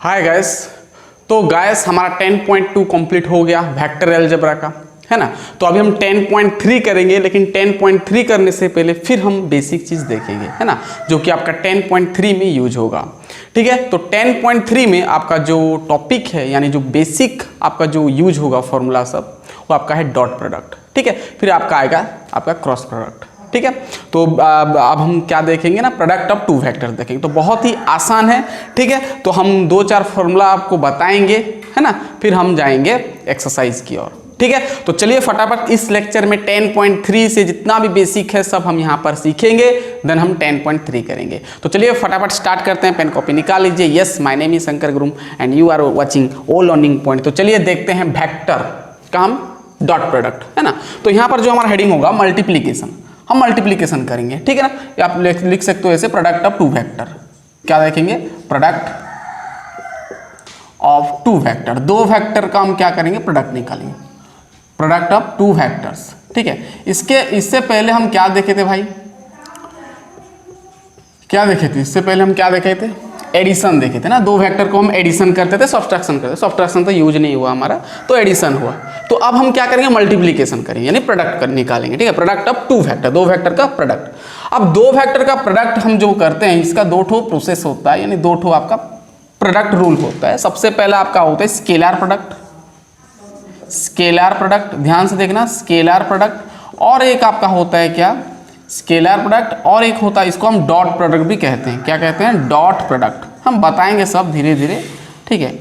Hi guys. तो guys हमारा 10.2 complete हो गया वेक्टर अलजेब्रा का, है ना। तो अभी हम 10.3 करेंगे, लेकिन 10.3 करने से पहले फिर हम बेसिक चीज़ देखेंगे, है ना, जो कि आपका 10.3 में यूज होगा। ठीक है, तो 10.3 में आपका जो टॉपिक है, यानी जो बेसिक आपका जो यूज होगा फॉर्मूला सब, वो आपका है डॉट प्रोडक्ट। ठीक है, फिर आपका आएगा आपका क्रॉस प्रोडक्ट। ठीक है, तो अब हम क्या देखेंगे ना, प्रोडक्ट ऑफ टू वेक्टर देखेंगे। तो बहुत ही आसान है। ठीक है, तो हम 2-4 फॉर्मूला आपको बताएंगे, है ना, फिर हम जाएंगे एक्सरसाइज की ओर। ठीक है, तो चलिए फटाफट इस लेक्चर में 10.3 से जितना भी बेसिक है सब हम यहाँ पर सीखेंगे, देन हम 10.3 करेंगे। तो चलिए फटाफट स्टार्ट करते हैं। पेन कॉपी निकाल लीजिए। Yes, my name is Shankar Gurum and you are watching all learning point. तो चलिए देखते हैं वेक्टर का हम डॉट प्रोडक्ट, है ना। तो यहाँ पर जो हमारा हेडिंग होगा मल्टीप्लीकेशन, हम मल्टीप्लीकेशन करेंगे। ठीक है ना, या आप लिख सकते हो ऐसे, प्रोडक्ट ऑफ टू वेक्टर। क्या देखेंगे? Product of two vector. दो वेक्टर का हम क्या करेंगे? प्रोडक्ट निकालेंगे, प्रोडक्ट ऑफ टू वेक्टर्स। ठीक है, इससे पहले हम क्या देखे थे भाई? क्या देखे थे इससे पहले? हम क्या देखे थे? एडिशन देखे थे ना। दो वेक्टर को हम एडिशन करते थे, सब्ट्रैक्शन करते थे। सब्ट्रैक्शन तो यूज नहीं हुआ हमारा, तो एडिशन हुआ। तो अब हम क्या करेंगे? मल्टीप्लीकेशन करेंगे, यानी प्रोडक्ट निकालेंगे। ठीक है, प्रोडक्ट ऑफ टू वेक्टर, दो वेक्टर का प्रोडक्ट। अब दो वेक्टर का प्रोडक्ट हम जो करते हैं, इसका दो ठो प्रोसेस होता है, यानी दो ठो आपका प्रोडक्ट रूल होता है। सबसे पहला आपका होता है स्केलर प्रोडक्ट, स्केलर प्रोडक्ट, ध्यान से देखना, स्केलर प्रोडक्ट। और एक आपका होता है क्या? Scalar product. और एक होता है, इसको हम डॉट प्रोडक्ट भी कहते हैं। क्या कहते हैं? Dot product. हम बताएंगे सब धीरे धीरे। ठीक है,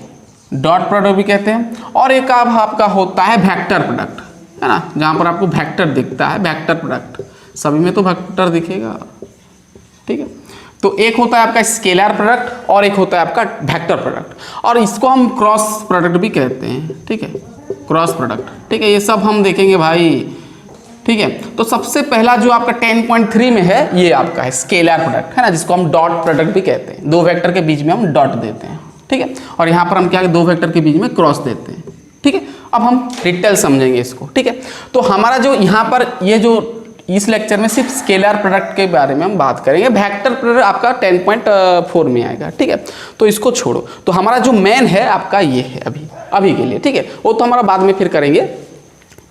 डॉट प्रोडक्ट भी कहते हैं। और एक आपका होता है वेक्टर प्रोडक्ट, है ना, जहाँ पर आपको वेक्टर दिखता है, वेक्टर प्रोडक्ट। सभी में तो वेक्टर दिखेगा। ठीक है, तो एक होता है आपका स्केलर प्रोडक्ट और एक होता है आपका वेक्टर प्रोडक्ट, और इसको हम क्रॉस प्रोडक्ट भी कहते हैं। ठीक है, क्रॉस प्रोडक्ट। ठीक है, ये सब हम देखेंगे भाई। ठीक है, तो सबसे पहला जो आपका 10.3 में है, ये आपका है स्केलर प्रोडक्ट, है ना, जिसको हम डॉट प्रोडक्ट भी कहते हैं। दो वेक्टर के बीच में हम डॉट देते हैं। ठीक है, और यहाँ पर हम क्या, दो वेक्टर के बीच में क्रॉस देते हैं। ठीक है, अब हम डिटेल समझेंगे इसको। ठीक है, तो हमारा जो यहाँ पर ये जो इस लेक्चर में सिर्फ स्केलर प्रोडक्ट के बारे में हम बात करेंगे। वेक्टर प्रोडक्ट आपका 10.4 में आएगा। ठीक है, तो इसको छोड़ो। तो हमारा जो मेन है आपका ये है अभी के लिए। ठीक है, वो तो हमारा बाद में फिर करेंगे,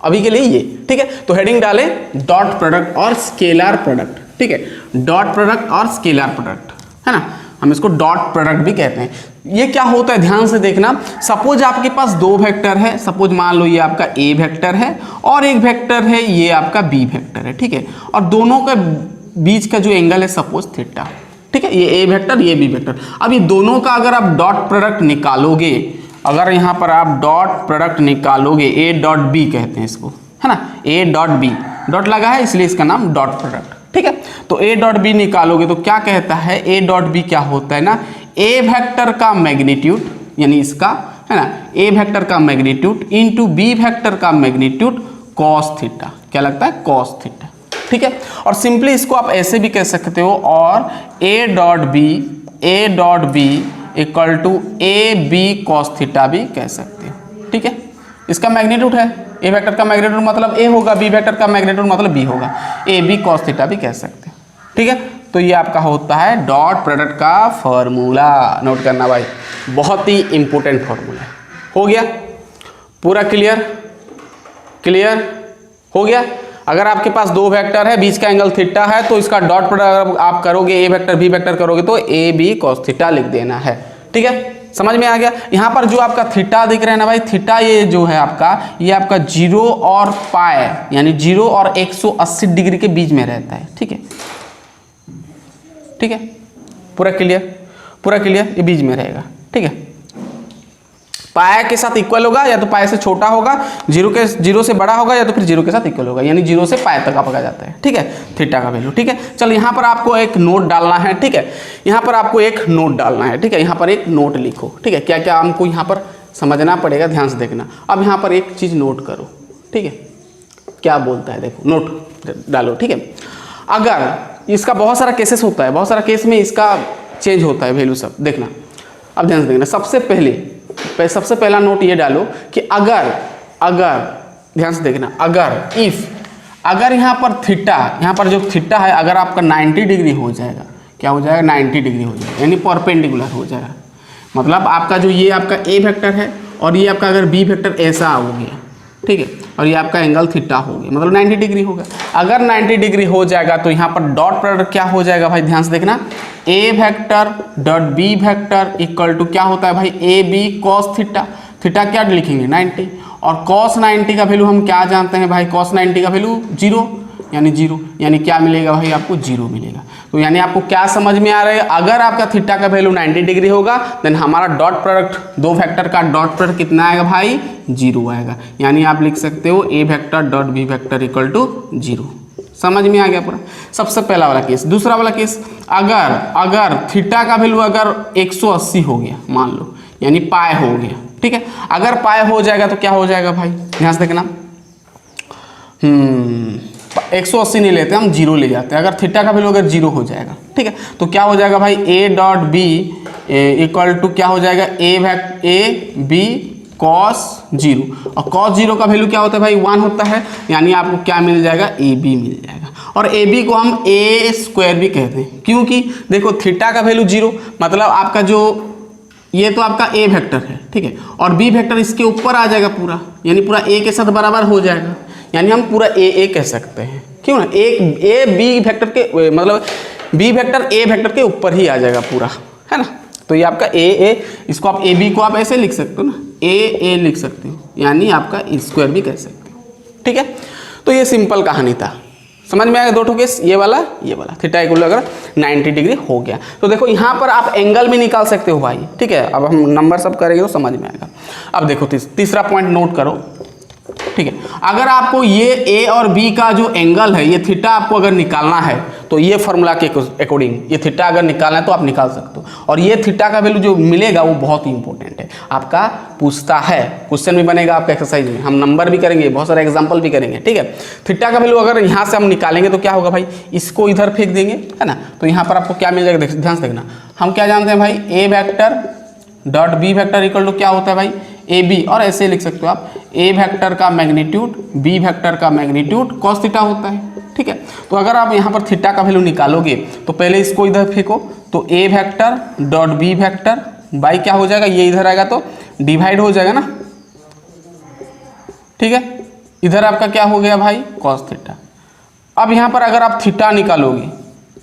अभी के लिए ये। ठीक है, तो हेडिंग डालें डॉट प्रोडक्ट और स्केलर प्रोडक्ट। ठीक है, डॉट प्रोडक्ट और स्केलर प्रोडक्ट, है ना, हम इसको डॉट प्रोडक्ट भी कहते हैं। ये क्या होता है, ध्यान से देखना। सपोज आपके पास दो वेक्टर है, सपोज मान लो ये आपका ए वेक्टर है और एक वेक्टर है ये आपका बी वेक्टर है। ठीक है, और दोनों के बीच का जो एंगल है सपोज थीटा। ठीक है, ये ए वेक्टर, ये बी वेक्टर। अब ये दोनों का अगर आप डॉट प्रोडक्ट निकालोगे, अगर यहाँ पर आप डॉट प्रोडक्ट निकालोगे, ए डॉट बी कहते हैं इसको, है ना, ए डॉट बी, डॉट लगा है इसलिए इसका नाम डॉट प्रोडक्ट। ठीक है, तो ए डॉट बी निकालोगे तो क्या कहता है? ए डॉट बी क्या होता है ना, ए वेक्टर का मैग्नीट्यूड, यानी इसका, है ना, ए वेक्टर का मैग्नीट्यूड इंटू बी वेक्टर का मैग्नीट्यूड कॉस थीटा। क्या लगता है? Cos theta. ठीक है, और सिंपली इसको आप ऐसे भी कह सकते हो, और A dot B equal to A B cos theta भी कह सकते हो। ठीक है, इसका मैग्नीट्यूड है, ए वेक्टर का मैग्नीट्यूड मतलब ए होगा, बी वेक्टर का मैग्नीट्यूड मतलब बी होगा, ए बी कॉस थीटा भी कह सकते हैं। ठीक है, तो ये आपका होता है डॉट प्रोडक्ट का फॉर्मूला। नोट करना भाई, बहुत ही इंपॉर्टेंट फॉर्मूला। हो गया पूरा क्लियर? क्लियर हो गया? अगर आपके पास दो वेक्टर है, बीच का एंगल थीटा है, तो इसका डॉट प्रोडक्ट आप करोगे, ए वेक्टर बी वेक्टर करोगे तो ए बी कॉस थीटा लिख देना है। ठीक है, समझ में आ गया? यहाँ पर जो आपका थीटा दिख रहा है ना भाई, थीटा ये जो है आपका, ये आपका 0 और पाई, यानी 0 और 180 डिग्री के बीच में रहता है। ठीक है, ठीक है, पूरा क्लियर? पूरा क्लियर, ये बीच में रहेगा। ठीक है, पाई के साथ इक्वल होगा, या तो पाई से छोटा होगा, 0 से बड़ा होगा, या तो फिर 0 के साथ इक्वल होगा, यानी 0 से पाई तक आपका जाता है। ठीक है, थीटा का वैल्यू। ठीक है, चलो यहाँ पर आपको एक नोट डालना है। ठीक है, यहाँ पर आपको एक नोट डालना है। ठीक है, यहाँ पर एक नोट लिखो। ठीक है, क्या क्या हमको यहाँ पर समझना पड़ेगा, ध्यान से देखना। अब यहाँ पर एक चीज़ नोट करो। ठीक है, क्या बोलता है देखो, नोट डालो। ठीक है, अगर इसका बहुत सारा केसेस होता है, बहुत सारा केस में इसका चेंज होता है वैल्यू सब, देखना। अब ध्यान से देखना, सबसे पहला नोट ये डालो कि अगर ध्यान से देखना, अगर यहाँ पर थीटा, यहाँ पर जो थीटा है, अगर आपका 90 डिग्री हो जाएगा, क्या हो जाएगा? 90 डिग्री हो जाएगा, यानी परपेंडिकुलर हो जाएगा। मतलब आपका जो ये आपका ए वेक्टर है और ये आपका अगर बी वेक्टर ऐसा हो गया, ठीक है, और ये आपका एंगल थीटा हो गया, मतलब 90 डिग्री होगा। अगर 90 डिग्री हो जाएगा तो यहाँ पर डॉट प्रोडक्ट क्या हो जाएगा भाई, ध्यान से देखना, A vector dot B vector equal to क्या होता है भाई, A B cos theta. Theta क्या लिखेंगे 90, और कॉस 90 का वैल्यू हम क्या जानते हैं भाई, कॉस 90 का वैल्यू 0, यानी 0, यानी क्या मिलेगा भाई, आपको 0 मिलेगा। तो यानी आपको क्या समझ में आ रहा है, अगर आपका थीटा का वैल्यू 90 डिग्री होगा देन हमारा डॉट प्रोडक्ट, दो वेक्टर का डॉट प्रोडक्ट कितना आएगा भाई, 0 आएगा। यानी आप लिख सकते हो A vector dot B vector equal to 0। समझ में आ गया पूरा। सबसे पहला वाला केस। दूसरा वाला केस, अगर थीटा का वैल्यू अगर 180 हो गया मान लो, यानी पाए हो गया, ठीक है, अगर पाए हो जाएगा तो क्या हो जाएगा भाई, ध्यान से देखना, 180 नहीं लेते हम, 0 ले जाते हैं। अगर थीटा का वैल्यू अगर 0 हो जाएगा, ठीक है, तो क्या हो जाएगा भाई, A dot B equal to क्या हो जाएगा, ए बी कॉस 0, और कॉस 0 का वैल्यू क्या होता है भाई, 1 होता है, यानी आपको क्या मिल जाएगा, ए बी मिल जाएगा। और ए बी को हम ए स्क्वायर भी कहते हैं, क्योंकि देखो थीटा का वैल्यू 0, मतलब आपका जो ये तो आपका ए वेक्टर है, ठीक है, और बी वेक्टर इसके ऊपर आ जाएगा पूरा, यानी पूरा ए के साथ बराबर हो जाएगा, यानी हम पूरा ए कह सकते हैं, क्यों ना, एक ए बी वेक्टर के मतलब बी वेक्टर ए वेक्टर के ऊपर ही आ जाएगा पूरा, है ना। तो ये आपका ए, इसको आप ए बी को आप ऐसे लिख सकते हो ना, ए लिख सकते हो, यानी आपका स्क्वायर भी कह सकते हो, ठीक है। तो ये सिंपल कहानी था, समझ में आएगा। दो ठो केस, ये वाला थीटा इक्वल अगर 90 डिग्री हो गया तो देखो यहाँ पर आप एंगल भी निकाल सकते हो भाई, ठीक है। अब हम नंबर सब करेंगे तो समझ में आएगा। अब देखो तीसरा पॉइंट नोट करो, ठीक है, अगर आपको ये ए और बी का जो एंगल है, ये थीटा आपको अगर निकालना है तो ये फॉर्मूला के अकॉर्डिंग ये थीटा अगर निकालना है तो आप निकाल सकते हो, और ये थीटा का वैल्यू जो मिलेगा वो बहुत ही इंपॉर्टेंट है, आपका पूछता है, क्वेश्चन भी बनेगा आपका एक्सरसाइज में, हम नंबर भी करेंगे, बहुत सारे एग्जाम्पल भी करेंगे, ठीक है। थीटा का वैल्यू अगर यहाँ से हम निकालेंगे तो क्या होगा भाई, इसको इधर फेंक देंगे, है ना, तो यहाँ पर आपको क्या मिल जाएगा, ध्यान से देखना, हम क्या जानते हैं भाई, A vector dot B vector equal to क्या होता है भाई, ए बी, और ऐसे लिख सकते हो आप, ए वेक्टर का मैग्नीट्यूड बी वेक्टर का मैग्नीट्यूड कॉस थीटा होता है, ठीक है। तो अगर आप यहाँ पर थीटा का वैल्यू निकालोगे तो पहले इसको इधर फेंको, तो A vector dot B vector by क्या हो जाएगा, ये इधर आएगा तो डिवाइड हो जाएगा ना, ठीक है, इधर आपका क्या हो गया भाई, कॉस थीटा। अब यहाँ पर अगर आप थीटा निकालोगे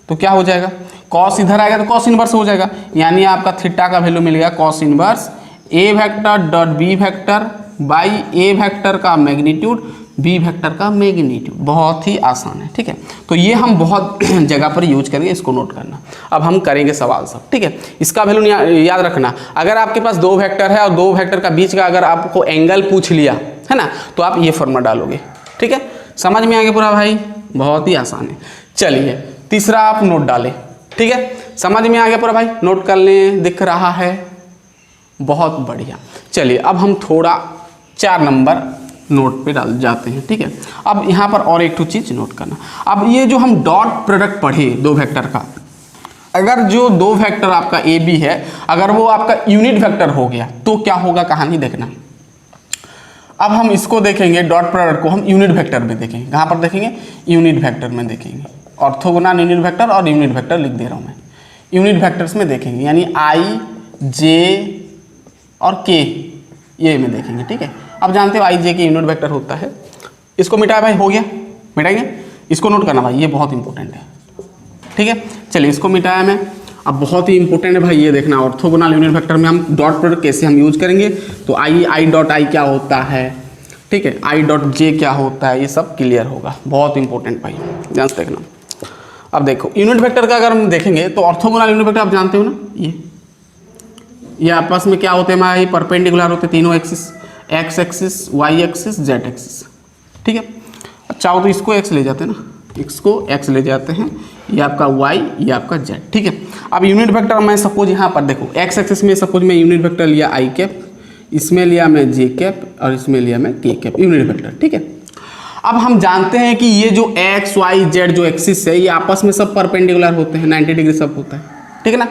तो क्या हो जाएगा, कॉस इधर आएगा तो कॉस इनवर्स हो जाएगा, यानी आपका थीटा का वैल्यू मिल गया cos inverse A vector dot B vector by A vector का मैग्नीट्यूड बी वेक्टर का मैग्नीट्यूड। बहुत ही आसान है, ठीक है। तो ये हम बहुत जगह पर यूज करेंगे, इसको नोट करना। अब हम करेंगे सवाल सब, ठीक है। इसका वैल्यू याद रखना, अगर आपके पास दो वेक्टर है और दो वेक्टर का बीच का अगर आपको एंगल पूछ लिया है ना, तो आप ये फॉर्मूला डालोगे, ठीक है। समझ में आ गया पूरा भाई, बहुत ही आसान है। चलिए तीसरा आप नोट डालें, ठीक है। समझ में आ गया पूरा भाई, नोट कर लें, दिख रहा है, बहुत बढ़िया। चलिए अब हम थोड़ा 4 नंबर नोट पे डाल जाते हैं, ठीक है। अब यहाँ पर और एक तो चीज़ नोट करना, अब ये जो हम डॉट प्रोडक्ट पढ़े दो वेक्टर का, अगर जो दो वेक्टर आपका ए बी है, अगर वो आपका यूनिट वेक्टर हो गया तो क्या होगा, कहानी देखना। अब हम इसको देखेंगे, डॉट प्रोडक्ट को हम यूनिट वेक्टर में देखेंगे। कहाँ पर देखेंगे, यूनिट वेक्टर में देखेंगे, ऑर्थोगोनल यूनिट वेक्टर और यूनिट वेक्टर लिख दे रहा हूँ मैं, यूनिट वेक्टर्स में देखेंगे, यानी आई जे और के ये में देखेंगे, ठीक है। अब जानते हो आई जे के यूनिट वेक्टर होता है, इसको मिटाया भाई, हो गया, मिटाएंगे, इसको नोट करना भाई, ये बहुत इंपॉर्टेंट है, ठीक है। चलिए इसको मिटाया मैं, अब बहुत ही इंपॉर्टेंट है भाई, ये देखना ऑर्थोगोनल यूनिट वेक्टर में हम डॉट प्रोडक्ट कैसे हम यूज करेंगे। तो आई डॉट आई क्या होता है, ठीक है, आई डॉट जे क्या होता है, ये सब क्लियर होगा, बहुत इंपॉर्टेंट भाई, ध्यान से देखना। अब देखो यूनिट वेक्टर का अगर हम देखेंगे तो ऑर्थोगोनल यूनिट वेक्टर आप जानते हो ना, ये आपस में क्या होते हैं भाई, परपेंडिकुलर होते हैं तीनों axis, X axis, Y axis, Z axis, ठीक है। चाहो तो इसको एक्स ले जाते हैं ना, इसको एक्स ले जाते हैं, ये आपका वाई, ये आपका जेड, ठीक है। अब यूनिट वेक्टर मैं सपोज यहाँ पर देखो एक्स एक्सिस में सपोज मैं यूनिट वेक्टर लिया आई कैप, इसमें लिया मैं जे कैप और इसमें लिया मैं के कैप, यूनिट वेक्टर, ठीक है। अब हम जानते हैं कि ये जो एक्स वाई जेड जो एक्सिस है ये आपस में सब परपेंडिकुलर होते हैं, 90 डिग्री सब होता है, ठीक है ना,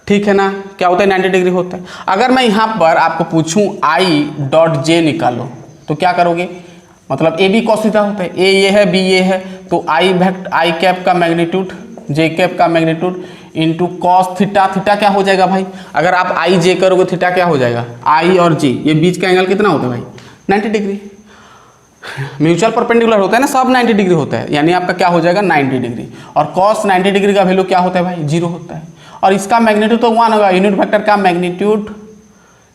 ठीक है ना, क्या होता है 90 डिग्री होता है। अगर मैं यहाँ पर आपको पूछूं आई डॉट जे निकालो तो क्या करोगे, मतलब ए बी कॉस थीटा होता है, ए ये है बी ये है, तो आई कैप का मैग्नीट्यूड जे कैप का magnitude into cos theta, theta क्या हो जाएगा भाई, अगर आप आई जे करोगे थीटा क्या हो जाएगा, आई और जे, ये बीच का एंगल कितना होता है भाई 90 डिग्री। म्यूचुअल परपेंडिकुलर होता है ना, सब 90 डिग्री होता है, यानी आपका क्या हो जाएगा 90 डिग्री। और कॉस 90 डिग्री का वैल्यू क्या होता है भाई 0 होता है। और इसका मैग्नीट्यूड तो 1 होगा, यूनिट वेक्टर का मैग्नीट्यूड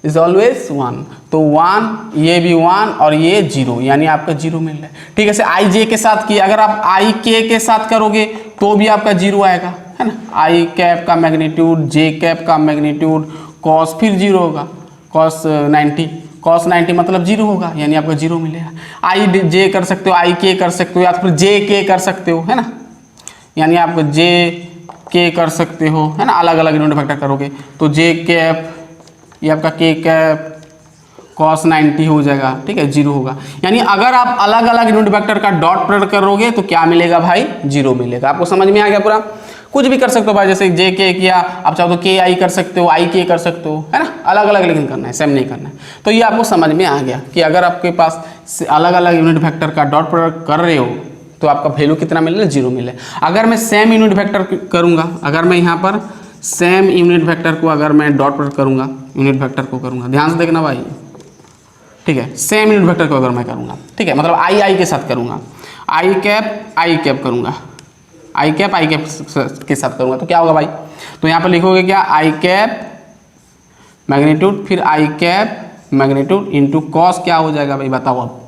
इज ऑलवेज 1, तो 1, ये भी 1 और ये 0, यानी आपका 0 मिल रहा है। ठीक है, से आई जे के साथ किया, अगर आप आई के साथ करोगे तो भी आपका 0 आएगा, है ना। आई कैप का मैग्नीट्यूड, जे कैप का मैग्नीट्यूड, कॉस फिर 0 होगा, कॉस 90 मतलब 0 होगा, यानी आपका 0 मिलेगा। आई जे कर सकते हो, आई के कर सकते हो, या फिर जे के कर सकते हो, है ना, यानी आप जे के कर सकते हो, है ना, अलग अलग यूनिट वेक्टर करोगे तो जे कैप, ये आपका के कैप कॉस 90 हो जाएगा, ठीक है, 0 होगा। यानी अगर आप अलग अलग यूनिट वेक्टर का डॉट प्रोडक्ट करोगे तो क्या मिलेगा भाई 0 मिलेगा। आपको समझ में आ गया पूरा, कुछ भी कर सकते हो भाई, जैसे जे के किया, आप चाहो तो के आई कर सकते हो, आई के कर सकते हो, है ना, अलग अलग लेकिन करना है, सेम नहीं करना है। तो ये आपको समझ में आ गया कि अगर आपके पास अलग अलग यूनिट वेक्टर का डॉट प्रोडक्ट कर रहे हो तो आपका वैल्यू कितना मिले 0 मिले। अगर मैं सेम यूनिट वेक्टर करूँगा, अगर मैं यहाँ पर सेम यूनिट वेक्टर को अगर मैं डॉट प्रोडक्ट करूँगा, यूनिट वेक्टर को करूँगा, ध्यान से देखना भाई, ठीक है, सेम यूनिट वेक्टर को अगर मैं करूँगा, ठीक है, मतलब आई के साथ करूँगा, आई कैप करूँगा, आई कैप के साथ करूँगा तो क्या होगा भाई, तो यहाँ पर लिखोगे क्या, आई कैप मैग्नीट्यूड फिर आई कैप मैग्नीट्यूड इंटू कॉस क्या हो जाएगा भाई बताओ अब,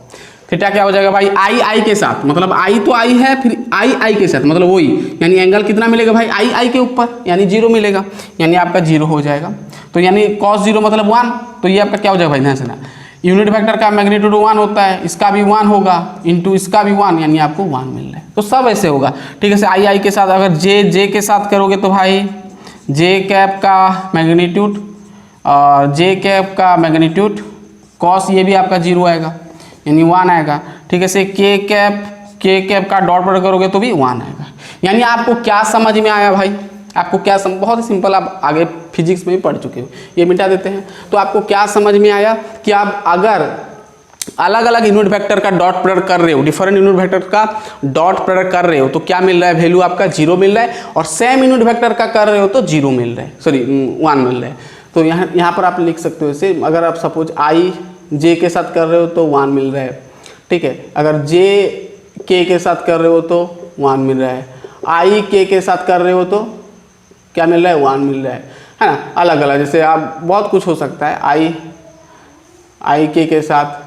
थीटा क्या हो जाएगा भाई, आई के साथ, मतलब आई तो आई है, फिर आई के साथ मतलब वही, यानी एंगल कितना मिलेगा भाई आई के ऊपर, यानी 0 मिलेगा, यानी आपका 0 हो जाएगा। तो यानी cos 0 मतलब 1, तो ये आपका क्या हो जाएगा भाई, ध्यान से ना, यूनिट वेक्टर का मैग्नीट्यूड 1 होता है, इसका भी 1 होगा इंटू इसका भी 1, यानी आपको 1 मिल रहा है। तो सब ऐसे होगा, ठीक है, से आई के साथ अगर जे के साथ करोगे तो भाई जे कैप का मैग्नीट्यूड और जे कैप का मैग्नीट्यूड कॉस, ये भी आपका 0 आएगा, यानी 1 आएगा। ठीक है, से के कैप का डॉट प्रोडक्ट करोगे तो भी 1 आएगा। यानी आपको क्या समझ में आया भाई, आपको क्या बहुत ही सिंपल, आप आगे फिजिक्स में भी पढ़ चुके हो, ये मिटा देते हैं। तो आपको क्या समझ में आया कि आप अगर अलग अलग यूनिट वेक्टर का डॉट प्रोडक्ट कर रहे हो, डिफरेंट यूनिट वेक्टर का डॉट प्रोडक्ट कर रहे हो तो क्या मिल रहा है, वैल्यू आपका 0 मिल रहा है, और सेम यूनिट वेक्टर का कर रहे हो तो 0 मिल रहा है, सॉरी 1 मिल रहा है। तो यहाँ पर आप लिख सकते हो इसे, अगर आप सपोज आई जे के साथ कर रहे हो तो 1 मिल रहा है, ठीक है, अगर जे के साथ कर रहे हो तो 1 मिल रहा है, आई के साथ कर रहे हो तो क्या मिल रहा है 1 मिल रहा है ना, अलग अलग, जैसे आप बहुत कुछ हो सकता है, आई के साथ,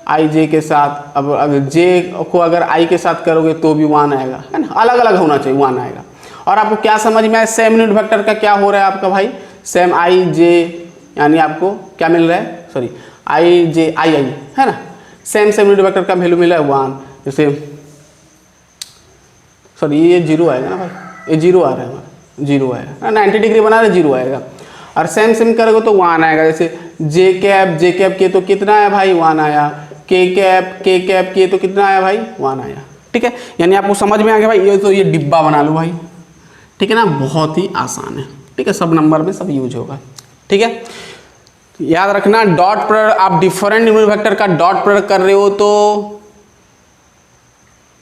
आई जे के साथ, अब अगर जे को अगर आई के साथ करोगे तो भी 1 आएगा, है ना, अलग अलग होना चाहिए 1 आएगा। और आपको क्या समझ में आया, सेम यूनिट वेक्टर का क्या हो रहा है आपका भाई, सेम आई जे, यानी आपको क्या मिल रहा है, सॉरी आई जे आई है ना, सेम यूनिट वेक्टर का वैल्यू मिला है 1, जैसे सॉरी ये 0 आएगा ना भाई, ये 0 आ रहा है हमारा, 0 आएगा, 90 डिग्री बना रहे 0 आएगा, और सेम करोगे तो 1 आएगा। जैसे जे कैप के तो कितना आया भाई 1 आया, के कैप के तो कितना आया भाई 1 आया, ठीक है। यानी आपको समझ में आ गया भाई, ये तो ये डिब्बा बना लो भाई, ठीक है ना, बहुत ही आसान है, ठीक है, सब नंबर में सब यूज होगा, ठीक है। याद रखना डॉट प्रोडक्ट, आप डिफरेंट यूनिट वेक्टर का डॉट प्रोडक्ट कर रहे हो तो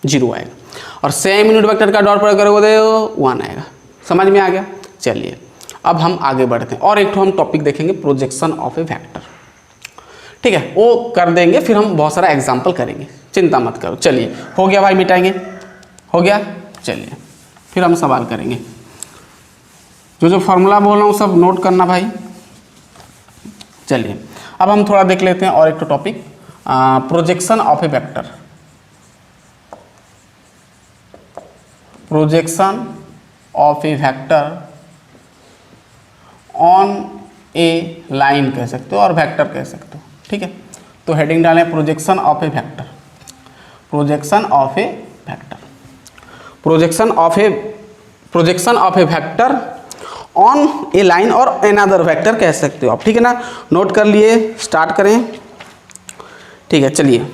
0 आएगा, और सेम यूनिट वेक्टर का डॉट प्रोडक्ट करोगे तो 1 आएगा। समझ में आ गया, चलिए अब हम आगे बढ़ते हैं, और एक तो हम टॉपिक देखेंगे प्रोजेक्शन ऑफ ए वेक्टर, ठीक है, वो कर देंगे, फिर हम बहुत सारा एग्जाम्पल करेंगे, चिंता मत करो। चलिए हो गया भाई, मिटाएंगे, हो गया, चलिए फिर हम सवाल करेंगे। जो फॉर्मूला बोल रहा हूँ सब नोट करना भाई। चलिए अब हम थोड़ा देख लेते हैं और एक तो topic, projection of A vector, projection of A vector on A line कह सकते हो और वेक्टर कह सकते हो, ठीक है। तो हेडिंग डालें projection of A vector, projection of A vector, projection of A vector on A line और अनदर वेक्टर कह सकते हो आप, ठीक है ना। नोट कर लिए, स्टार्ट करें, ठीक है। चलिए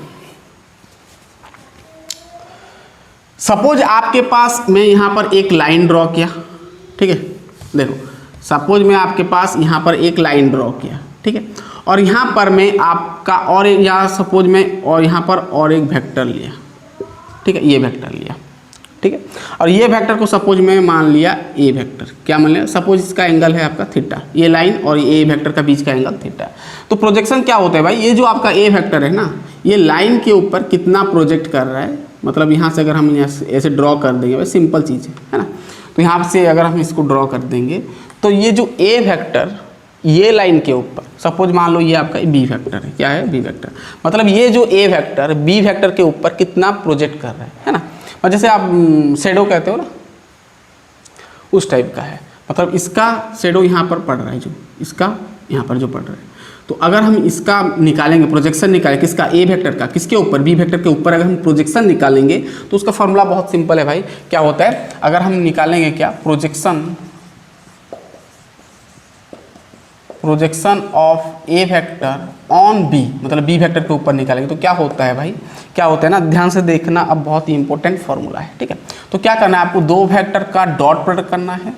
सपोज आपके पास मैं यहाँ पर एक लाइन ड्रॉ किया, ठीक है, देखो सपोज मैं आपके पास यहाँ पर एक लाइन ड्रॉ किया, ठीक है, और यहाँ पर मैं आपका और यहाँ सपोज मैं और यहाँ पर और एक वेक्टर लिया, ठीक है, ये वेक्टर लिया, ठीक है। और ये वेक्टर को सपोज मैं मान लिया ए वेक्टर, क्या मान लिया, सपोज इसका एंगल है आपका थीटा, ये लाइन और ये वेक्टर का बीच का एंगल थीटा। तो प्रोजेक्शन क्या होता है भाई, ये जो आपका ए वेक्टर है ना, ये लाइन के ऊपर कितना प्रोजेक्ट कर रहा है, मतलब यहाँ से अगर हम ऐसे ड्रॉ कर देंगे, भाई सिंपल चीज़ है ना, तो यहाँ से अगर हम इसको ड्रॉ कर देंगे तो ये जो ए वेक्टर ये लाइन के ऊपर, सपोज मान लो ये आपका बी वेक्टर है, क्या है बी वेक्टर, मतलब ये जो ए वेक्टर बी वेक्टर के ऊपर कितना प्रोजेक्ट कर रहा है ना, और जैसे आप शेडो कहते हो ना, उस टाइप का है, मतलब इसका शेडो यहाँ पर पड़ रहा है, जो इसका यहाँ पर जो पड़ रहा है। तो अगर हम इसका निकालेंगे, प्रोजेक्शन निकालेंगे किसका, ए वेक्टर का, किसके ऊपर, बी वेक्टर के ऊपर अगर हम प्रोजेक्शन निकालेंगे तो उसका फॉर्मूला बहुत सिंपल है भाई, क्या होता है, अगर हम निकालेंगे क्या, projection of A vector on B, मतलब बी वेक्टर के ऊपर निकालेंगे तो क्या होता है भाई, क्या होता है ना, ध्यान से देखना, अब बहुत ही इंपॉर्टेंट फॉर्मूला है, ठीक है। तो क्या करना है आपको, दो वेक्टर का डॉट प्रोडक्ट करना है,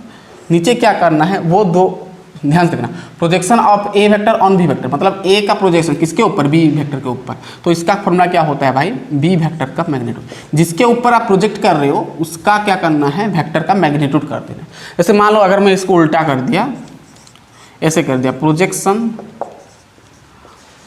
नीचे क्या करना है, वो दो, ध्यान से देखना, projection of A vector on B vector, मतलब ए का प्रोजेक्शन किसके ऊपर, बी वेक्टर के ऊपर, तो इसका फॉर्मूला क्या होता है भाई, बी वेक्टर का मैग्नीट्यूड, जिसके ऊपर आप प्रोजेक्ट कर रहे हो उसका क्या करना है, वेक्टर का मैग्नीट्यूड कर देना। जैसे मान लो अगर मैं इसको उल्टा कर दिया, ऐसे कर दिया, प्रोजेक्शन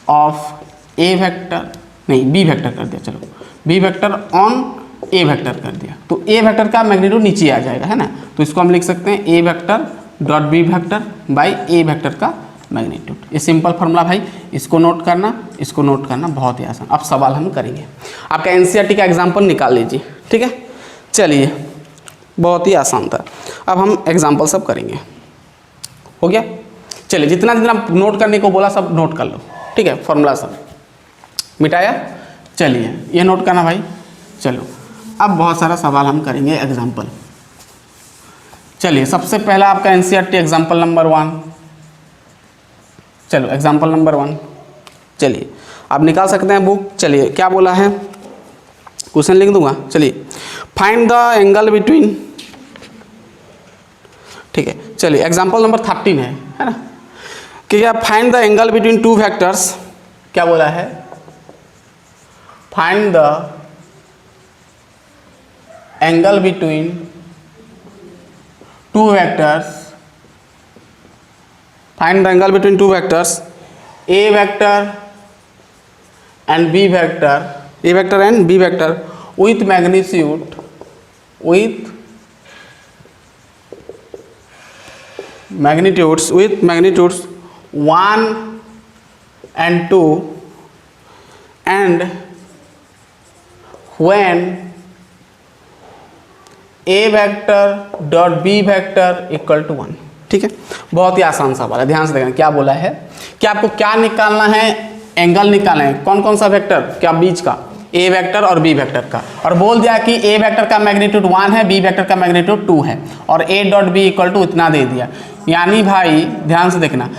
ऑफ ए वेक्टर, नहीं बी वेक्टर कर दिया, चलो B vector on A vector कर दिया, तो ए वेक्टर का मैग्नीट्यूड नीचे आ जाएगा, है ना, तो इसको हम लिख सकते हैं A vector dot B vector by A vector का मैग्नीट्यूड। ये सिंपल फॉर्मूला भाई, इसको नोट करना, इसको नोट करना, बहुत ही आसान। अब सवाल हम करेंगे, आपका एनसीईआरटी का एग्जाम्पल निकाल लीजिए, ठीक है। चलिए, बहुत ही आसान था, अब हम एग्जाम्पल सब करेंगे, हो गया। चलिए, जितना जितना नोट करने को बोला सब नोट कर लो, ठीक है, फॉर्मूला सब मिटाया। चलिए, ये नोट करना भाई। चलो, अब बहुत सारा सवाल हम करेंगे एग्जाम्पल। चलिए, सबसे पहला आपका एनसीईआरटी एग्जाम्पल नंबर 1, चलो एग्जाम्पल नंबर 1, चलिए आप निकाल सकते हैं बुक। चलिए, क्या बोला है, क्वेश्चन लिख दूंगा। चलिए, फाइंड द एंगल बिटवीन, ठीक है। चलिए, एग्जाम्पल नंबर 13 है ना, कि क्या, find the angle between two vectors, क्या बोला है, find the angle between two vectors, find the angle between two vectors A vector and B vector, A vector and B vector with magnitude, with magnitudes 1 and 2, and when a vector dot b vector equal to 1, ठीक है। बहुत ही आसान सवाल है, ध्यान से देखना क्या बोला है कि आपको क्या निकालना है, एंगल निकालना है, कौन कौन सा वेक्टर, क्या बीच का, ए वेक्टर और बी वेक्टर का, और बोल दिया कि ए वेक्टर का मैग्नीट्यूड 1 है, बी वेक्टर का मैग्नीट्यूड 2 है, और A dot B equal to इतना दे दिया। यानी भाई ध्यान से देखना,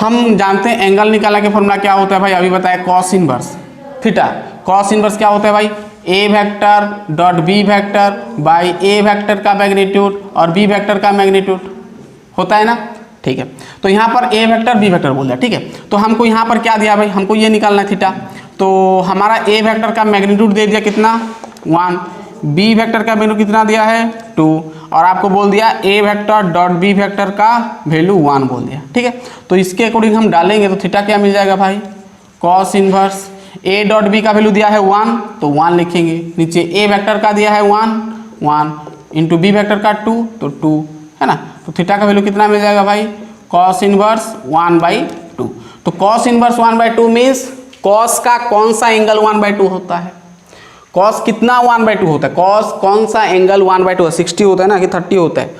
हम जानते हैं एंगल निकालने के फॉर्मूला क्या होता है भाई, अभी बताया, cos inverse theta. Cos inverse क्या होता है भाई, A vector dot B vector by A vector का मैग्नीट्यूड और बी वेक्टर का मैग्नीट्यूड होता है ना, ठीक है। तो यहाँ पर ए वेक्टर बी वेक्टर बोल दिया, ठीक है। तो हमको यहाँ पर क्या दिया भाई, हमको ये निकालना है थीटा, तो हमारा ए वेक्टर का मैग्नीट्यूड दे दिया कितना 1, बी वेक्टर का वैल्यू कितना दिया है 2, और आपको बोल दिया ए वेक्टर डॉट बी वेक्टर का वैल्यू 1 बोल दिया, ठीक है। तो इसके अकॉर्डिंग हम डालेंगे तो थीटा क्या मिल जाएगा भाई, cos inverse A dot B का वैल्यू दिया है 1 तो 1 लिखेंगे, नीचे ए वेक्टर का दिया है 1 इंटू बी वेक्टर का 2 तो 2, है ना। तो थीटा का वैल्यू कितना मिल जाएगा भाई, कॉस इनवर्स 1/2। तो कॉस इनवर्स 1/2 मीन्स कॉस का कौन सा एंगल 1/2 होता है, कॉस कितना 1/2 होता है, कॉस कौन सा एंगल 1/2 60 होता है ना कि 30 होता है,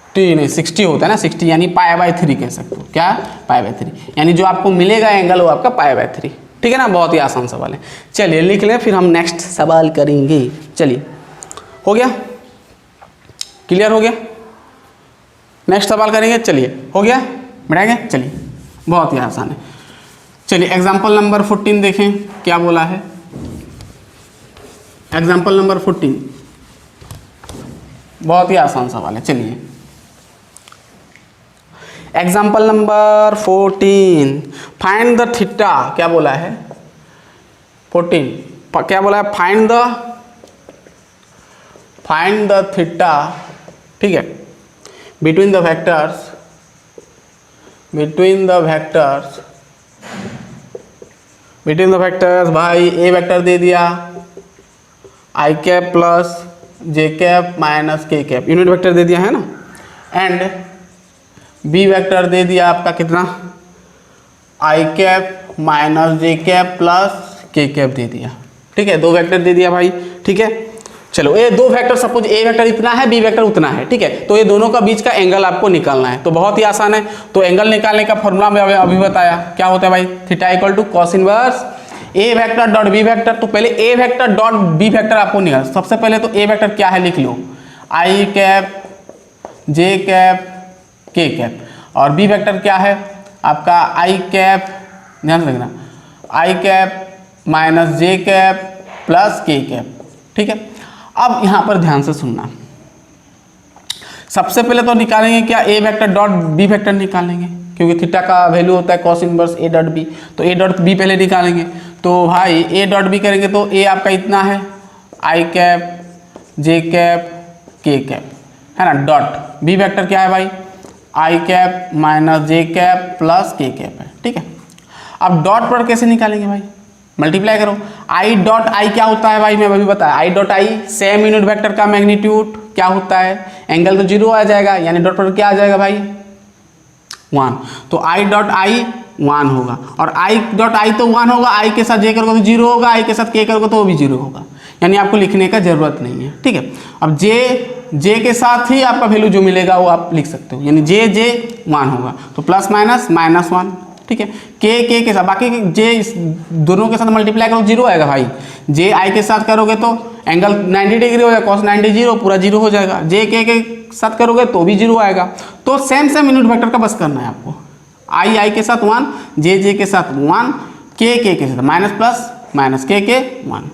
30 नहीं 60 होता है ना, 60 यानी π/3 कह सकते हो, क्या π/3, यानी जो आपको मिलेगा एंगल वो आपका π/3, ठीक है ना। बहुत ही आसान सवाल है, चलिए लिख लें, फिर हम नेक्स्ट सवाल करेंगे। चलिए, हो गया, क्लियर हो गया, नेक्स्ट सवाल करेंगे। चलिए, हो गया, मिटाएंगे, चलिए बहुत ही आसान है। चलिए एग्जाम्पल नंबर 14 देखें क्या बोला है, एग्जाम्पल नंबर 14 बहुत ही आसान सवाल है। चलिए example number 14, find the theta, क्या बोला है 14, क्या बोला है, find the find the theta, ठीक है, बिटवीन द वेक्टर्स भाई ए वेक्टर दे दिया आई कैप प्लस जे cap minus K cap, unit vector दे दिया है ना, एंड बी वेक्टर दे दिया आपका कितना, आई cap minus J cap plus के कैप दे दिया, ठीक है, दो वेक्टर दे दिया भाई, ठीक है। चलो ये दो वेक्टर, सपोज ए वेक्टर इतना है, बी वेक्टर उतना है, ठीक है, तो ये दोनों का बीच का एंगल आपको निकालना है, तो बहुत ही आसान है। तो एंगल निकालने का फॉर्मूला मैं अभी बताया, क्या होता है भाई, theta equal to cos inverse A vector dot B vector. तो पहले A vector dot B vector आपको निकाल, सबसे पहले तो ए वेक्टर क्या है लिख लो, आई कैप जे कैप के कैप, और बी वेक्टर क्या है आपका आई कैप, ध्यान रखना, आई cap minus J cap plus के कैप, ठीक है। अब यहाँ पर ध्यान से सुनना, सबसे पहले तो निकालेंगे क्या, A vector dot B vector निकालेंगे, क्योंकि थीटा का वैल्यू होता है cos inverse A dot B, तो ए डॉट बी पहले निकालेंगे। तो भाई ए डॉट बी करेंगे तो ए आपका इतना है आई कैप जे कैप के कैप, है ना, डॉट बी वेक्टर क्या है भाई, आई cap minus J cap plus के कैप है, ठीक है। अब डॉट पर कैसे निकालेंगे भाई, मल्टीप्लाई करो, आई डॉट आई क्या होता है भाई, मैं अभी बताया, I dot I same unit vector का मैग्नीट्यूड क्या होता है, एंगल तो जीरो आ जाएगा, यानी डॉट पर क्या आ जाएगा भाई 1, तो आई डॉट आई 1 होगा, और आई डॉट आई तो 1 होगा, आई के साथ जे करोगे तो 0 होगा, आई के साथ के करोगे तो वो भी 0 होगा, यानी आपको लिखने का जरूरत नहीं है, ठीक है। अब जे के साथ ही आपका वैल्यू जो मिलेगा वो आप लिख सकते हो, यानी जे 1 होगा, तो प्लस माइनस -1, ठीक है। के साथ बाकी जे इस दोनों के साथ मल्टीप्लाई करो 0 आएगा भाई, जे आई के साथ करोगे तो एंगल 90 डिग्री हो जाएगा, कॉस 90 0 पूरा 0 हो जाएगा, जे के साथ करोगे तो भी 0 आएगा। तो सेम यूनिट वेक्टर का बस करना है आपको, आई के साथ 1, जे के साथ 1, के साथ माइनस प्लस माइनस के 1,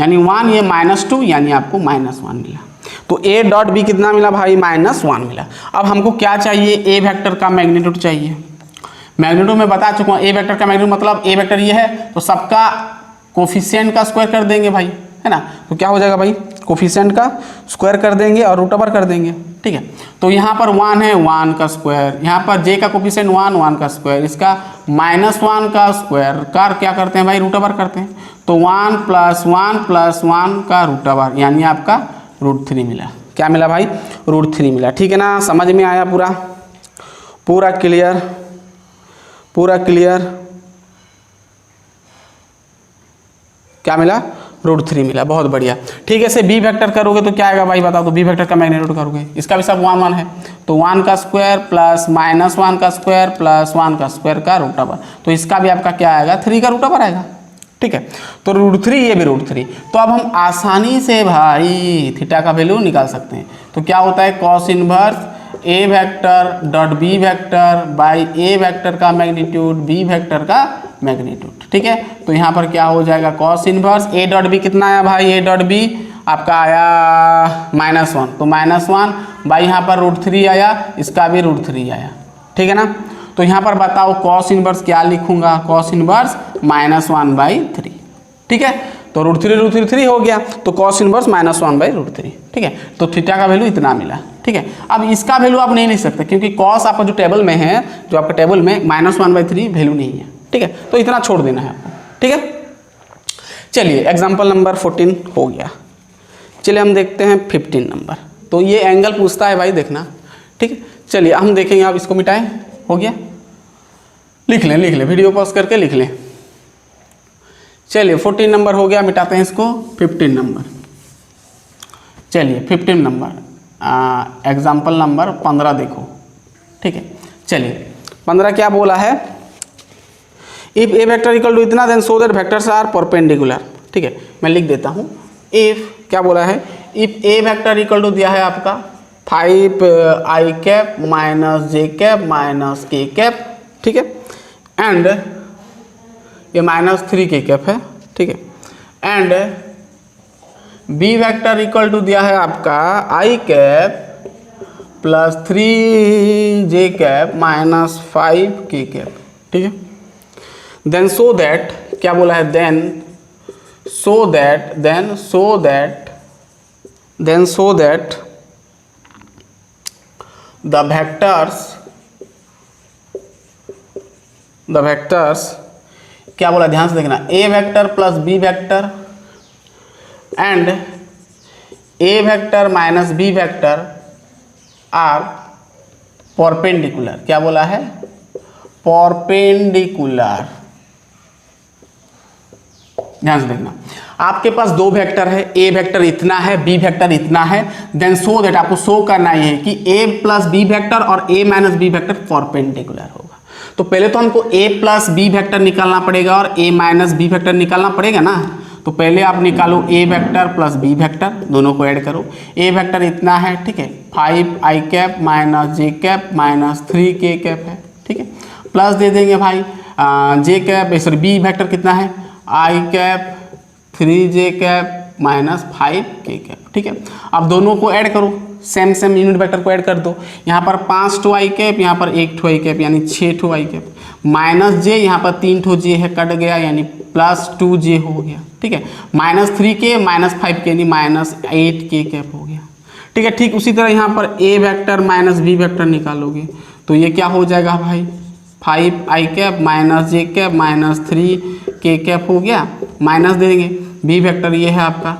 यानी 1 ये -2, यानी आपको -1 मिला। तो ए डॉट बी कितना मिला भाई, -1 मिला। अब हमको क्या चाहिए, ए वेक्टर का मैग्नीट्यूड चाहिए। मैग्नीट्यूड में बता चुका हूँ, ए वेक्टर का मैग्नीट्यूड मतलब ए वेक्टर ये है तो सबका कोफिशिएंट का स्क्वायर कर देंगे भाई, है ना, तो क्या हो जाएगा भाई, कोफिशिएंट का स्क्वायर कर देंगे और रूट ओवर कर देंगे, ठीक है। तो यहाँ पर 1 है, 1 का स्क्वायर, यहाँ पर जे का कोफिशिएंट 1, 1 का स्क्वायर, इसका -1 का स्क्वायर कर क्या करते हैं भाई, रूट ओवर करते हैं, तो 1 + 1 + 1 का रूट ओवर, यानी आपका √3 मिला। क्या मिला भाई, √3 मिला, ठीक है ना, समझ में आया पूरा, पूरा क्लियर, पूरा क्लियर, क्या मिला, √3 मिला, बहुत बढ़िया, ठीक है। ऐसे बी वेक्टर करोगे तो क्या आएगा भाई बताओ, तो बी वेक्टर का मैग्नीट्यूड करोगे, इसका भी सब 1 है, तो 1 का स्क्वायर प्लस -1 का स्क्वायर प्लस 1 का स्क्वायर का रूट ओवर, तो इसका भी आपका क्या आएगा, 3 का रूट ओवर आएगा, ठीक है। तो √3 ये भी √3, तो अब हम आसानी से भाई थीटा का वैल्यू निकाल सकते हैं। तो क्या होता है, cos inverse A vector dot B vector by A vector का मैग्नीट्यूड बी वेक्टर का मैग्नीट्यूड, ठीक है। तो यहाँ पर क्या हो जाएगा, cos inverse A dot B कितना आया भाई, ए डॉट बी आपका आया -1, तो -1 बाई यहाँ पर √3 आया, इसका भी √3 आया, ठीक है ना। तो यहाँ पर बताओ कॉस इनवर्स क्या लिखूंगा, कॉस इनवर्स -1/3, ठीक है। तो √3 हो गया, तो कॉस इनवर्स -1/√3, ठीक है। तो थीटा का वैल्यू इतना मिला, ठीक है। अब इसका वैल्यू आप नहीं लिख सकते, क्योंकि कॉस आपका जो टेबल में है, जो आपका टेबल में -1/3 वैल्यू नहीं है, ठीक है, तो इतना छोड़ देना है आपको, ठीक है। चलिए एग्जाम्पल नंबर 14 हो गया, चलिए हम देखते हैं 15 नंबर। तो ये एंगल पूछता है भाई, देखना, ठीक है। चलिए हम देखेंगे, आप इसको मिटाएं, हो गया, लिख लें वीडियो पॉज करके लिख लें। चलिए 14 नंबर हो गया, मिटाते हैं इसको। 15 नंबर, चलिए 15 नंबर एग्जाम्पल नंबर 15 देखो, ठीक है। चलिए 15 क्या बोला है, if A vector equal to इतना then so that vectors are perpendicular, ठीक है। मैं लिख देता हूँ, इफ क्या बोला है, if A vector equal to दिया है आपका 5i cap minus J cap minus K cap, ठीक है, एंड ये -3 के कैप है, ठीक है, and B vector equal to दिया है आपका i cap plus 3j cap minus 5 K cap, ठीक है। देन सो दैट क्या बोला है, then so that then show that the vectors क्या बोला, ध्यान से देखना, a vector plus b vector and a vector minus b vector are perpendicular. क्या बोला है, परपेंडिकुलर। ध्यान से देखना, आपके पास दो वेक्टर है, ए वेक्टर इतना है, बी वेक्टर इतना है, देन शो दैट, आपको शो करना है कि ए प्लस बी वेक्टर और ए माइनस बी वेक्टर परपेंडिकुलर होगा। तो पहले तो हमको ए प्लस बी वेक्टर निकालना पड़ेगा और ए माइनस बी वेक्टर निकालना पड़ेगा ना। तो पहले आप निकालो ए वेक्टर प्लस बी वेक्टर, दोनों को ऐड करो। ए वेक्टर इतना है, ठीक है, 5i cap minus J cap minus 3k cap है, ठीक है, प्लस दे देंगे भाई J cap, sorry B vector कितना है, I cap 3j cap minus 5k cap, ठीक है। अब दोनों को ऐड करो, सेम यूनिट वेक्टर को ऐड कर दो। यहाँ पर 5 ठो आई कैप, यहाँ पर 1 ठो आई कैप, यानी 6 ठो आई कैप, माइनस जे, यहाँ पर 3 ठो जे है, कट गया, यानी प्लस 2j हो गया, ठीक है, माइनस 3k माइनस 5k यानी माइनस 8k कैप हो गया, ठीक है। ठीक उसी तरह यहाँ पर ए वेक्टर माइनस बी वेक्टर निकालोगे तो ये क्या हो जाएगा भाई, 5i cap minus J cap minus 3k cap हो गया, माइनस दे देंगे बी वेक्टर, ये है आपका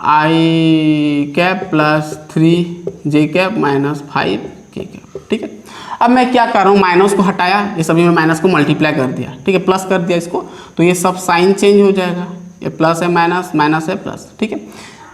I cap plus 3j cap minus 5k cap, ठीक है। अब मैं क्या कर रहा हूँ, माइनस को हटाया, ये सभी में माइनस को मल्टीप्लाई कर दिया, ठीक है, प्लस कर दिया इसको, तो ये सब साइन चेंज हो जाएगा, ये प्लस है माइनस, माइनस है प्लस, ठीक है,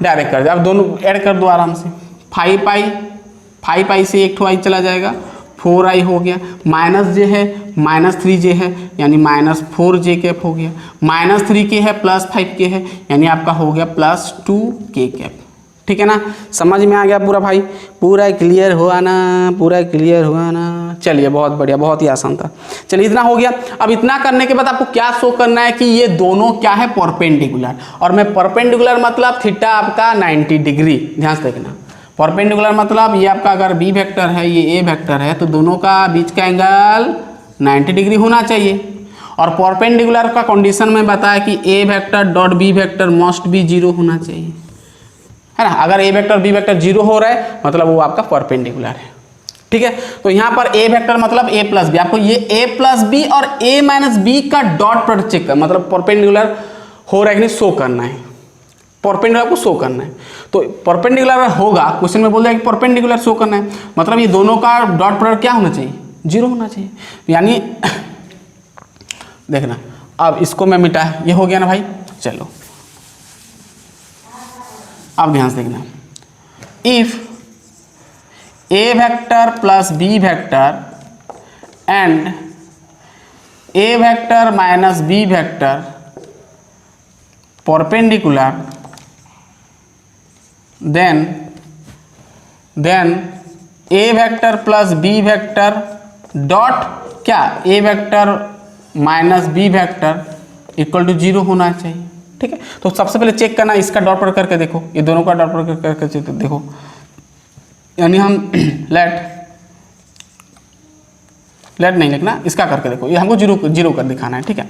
डायरेक्ट कर दिया। अब दोनों ऐड कर दो आराम से, 5i से एक ठो आई चला जाएगा, 4i हो गया, माइनस जे है माइनस 3j है, यानी माइनस 4j कैप हो गया, माइनस 3k है प्लस 5k है, यानी आपका हो गया प्लस 2k कैप, ठीक है ना। समझ में आ गया पूरा भाई, पूरा क्लियर हुआ ना, पूरा क्लियर हुआ ना। चलिए बहुत बढ़िया, बहुत ही आसान था। चलिए इतना हो गया। अब इतना करने के बाद आपको क्या शो करना है कि ये दोनों क्या है, परपेंडिकुलर। और मैं परपेंडिकुलर मतलब थीटा आपका 90 डिग्री, ध्यान से देखना। परपेंडिकुलर मतलब ये आपका अगर बी वेक्टर है, ये ए वेक्टर है, तो दोनों का बीच का एंगल 90 डिग्री होना चाहिए। और परपेंडिकुलर का कंडीशन में बताया कि A vector dot B vector must be 0 होना चाहिए, है ना। अगर ए वेक्टर बी वेक्टर 0 हो रहा है मतलब वो आपका परपेंडिकुलर है, ठीक है। तो यहाँ पर ए वेक्टर मतलब ए प्लस बी, आपको ये ए प्लस बी और ए माइनस बी का डॉट प्रोडक्ट चेक कर, मतलब परपेंडिकुलर हो रहा है कि नहीं शो करना है, परपेंडिकुलर को शो करना है। तो परपेंडिकुलर होगा, क्वेश्चन में बोल दिया कि परपेंडिकुलर शो करना है, मतलब ये दोनों का डॉट प्रोडक्ट क्या होना चाहिए, 0 होना चाहिए, यानी देखना। अब इसको मैं मिटा, ये हो गया ना भाई। चलो अब ध्यान से देखना, if A vector plus B vector and A vector minus B vector perpendicular, then A vector plus B vector dot क्या, A vector minus B vector equal to 0 होना चाहिए, ठीक है। तो सबसे पहले चेक करना, इसका डॉट प्रोडक्ट करके देखो, ये दोनों का डॉट प्रोडक्ट करके देखो, यानी हम लेट नहीं लिखना, इसका करके देखो, ये हमको 0 कर दिखाना है, ठीक है।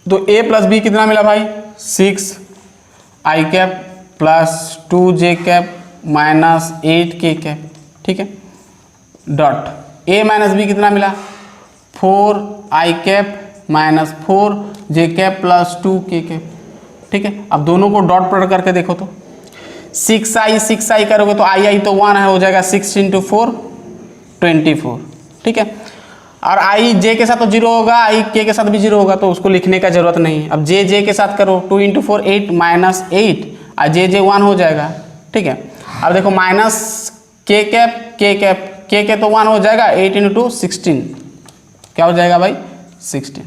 तो a प्लस बी कितना मिला भाई, 6i cap plus 2j cap minus 8k cap, ठीक है, डॉट a माइनस बी कितना मिला, 4i cap minus 4j cap plus 2k cap, ठीक है। अब दोनों को डॉट प्रोडक्ट करके देखो, तो 6i करोगे तो i तो 1 है, हो जाएगा 6 × 4 24, ठीक है। और i j के साथ तो 0 होगा, i k के साथ भी 0 होगा, तो उसको लिखने का जरूरत नहीं है। अब j के साथ करो, 2 × 4 8 माइनस 8 और j 1 हो जाएगा, ठीक है। अब देखो माइनस k कैप तो 1 हो जाएगा, 8 × 2 16, क्या हो जाएगा भाई 16,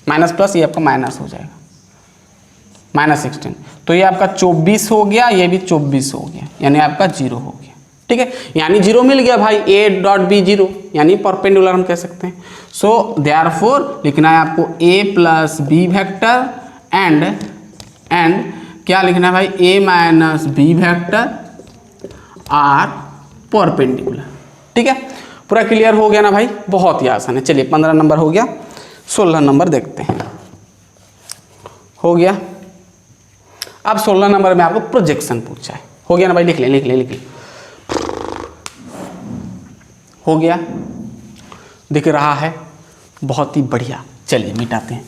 माइनस प्लस ये आपका माइनस हो जाएगा, माइनस 16, तो ये आपका 24 हो गया, ये भी 24 हो गया, यानी आपका 0 हो गया, ठीक है। यानी 0 मिल गया भाई, a डॉट बी 0, यानी परपेंडिकुलर हम कह सकते हैं। सो देयरफॉर लिखना है आपको a plus B vector and क्या लिखना है भाई, a minus B vector are perpendicular, ठीक है। पूरा क्लियर हो गया ना भाई, बहुत ही आसान है। चलिए 15 नंबर हो गया, 16 नंबर देखते हैं, हो गया। अब 16 नंबर में आपको प्रोजेक्शन पूछा है। हो गया ना भाई, लिख ले। हो गया, दिख रहा है, बहुत ही बढ़िया। चलिए मिटाते हैं।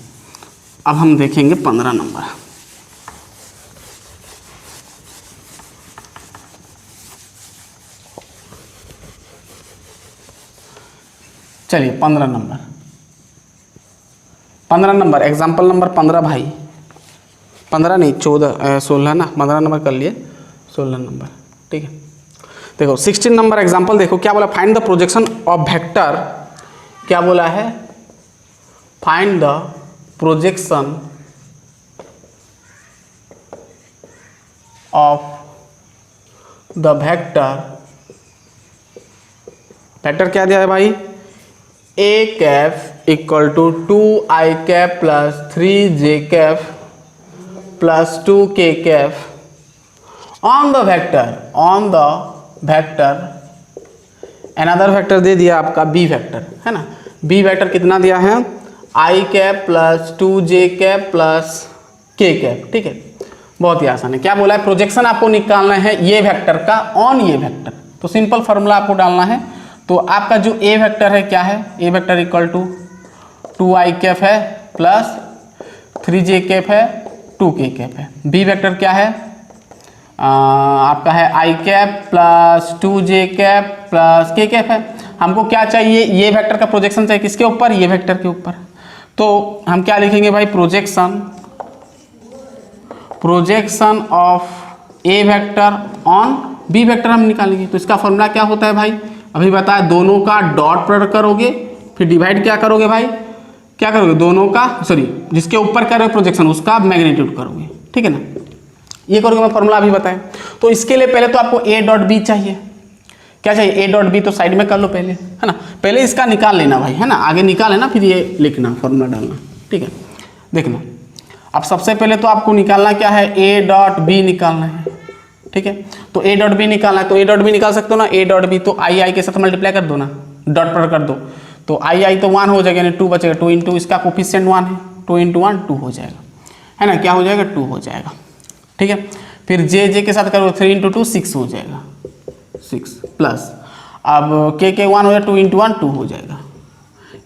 अब हम देखेंगे 15 नंबर। चलिए 15 नंबर एग्जाम्पल नंबर 15 भाई, 15 नहीं 14 16 ना, 15 नंबर कर लिए, 16 नंबर ठीक है। देखो 16 नंबर एग्जाम्पल देखो क्या बोला, find the projection of vector, क्या बोला है, find the projection of the vector क्या दिया है भाई, a cap equal to 2i cap plus 3j cap plus 2k cap on the vector another vector दे दिया आपका b वेक्टर है ना। b वेक्टर कितना दिया है, i cap plus 2j cap plus k cap, ठीक है, बहुत ही आसान है। क्या बोला है, प्रोजेक्शन आपको निकालना है ये वेक्टर का ऑन ये वेक्टर, तो सिंपल फार्मूला आपको डालना है। तो आपका जो ए वेक्टर है क्या है, A vector equal to 2i cap है प्लस 3j कैप है 2k कैप है। बी वेक्टर क्या है, आपका है i cap plus 2j cap plus k cap है। हमको क्या चाहिए, ये वेक्टर का प्रोजेक्शन चाहिए, किसके ऊपर, ये वेक्टर के ऊपर। तो हम क्या लिखेंगे भाई, projection of A vector on B vector हम निकालेंगे। तो इसका फॉर्मूला क्या होता है भाई, अभी बताया, दोनों का डॉट प्रोडक्ट करोगे, फिर डिवाइड क्या करोगे भाई, क्या करोगे, दोनों का जिसके ऊपर करोगे प्रोजेक्शन उसका मैग्नीट्यूड करोगे, ठीक है ना, ये करोगे। मैं फॉर्मूला अभी बताया। तो इसके लिए पहले तो आपको ए डॉट बी चाहिए, क्या चाहिए, ए डॉट बी, तो साइड में कर लो पहले, है ना, पहले इसका निकाल लेना भाई, है ना, आगे निकाल लेना फिर ये लिखना, फॉर्मूला डालना, ठीक है। देखना अब सबसे पहले तो आपको निकालना क्या है, ए डॉट बी निकालना है, ठीक है। तो ए डॉट बी निकालना है, तो ए डॉट बी निकाल सकते हो ना, ए डॉट बी, तो आई के साथ मल्टीप्लाई कर दो ना, डॉट पर कर दो, तो आई तो 1 हो जाएगा, यानी 2 बचेगा, 2 इंटू इसका कोफिशिएंट 1 है, 2 इंटू 1 2 हो जाएगा, है ना, क्या हो जाएगा, 2 हो जाएगा, ठीक है। फिर जे के साथ करो, 3 इंटू 2 6 हो जाएगा, 6 प्लस अब के 1 हो जाएगा, 2 इंटू 1 2 हो जाएगा,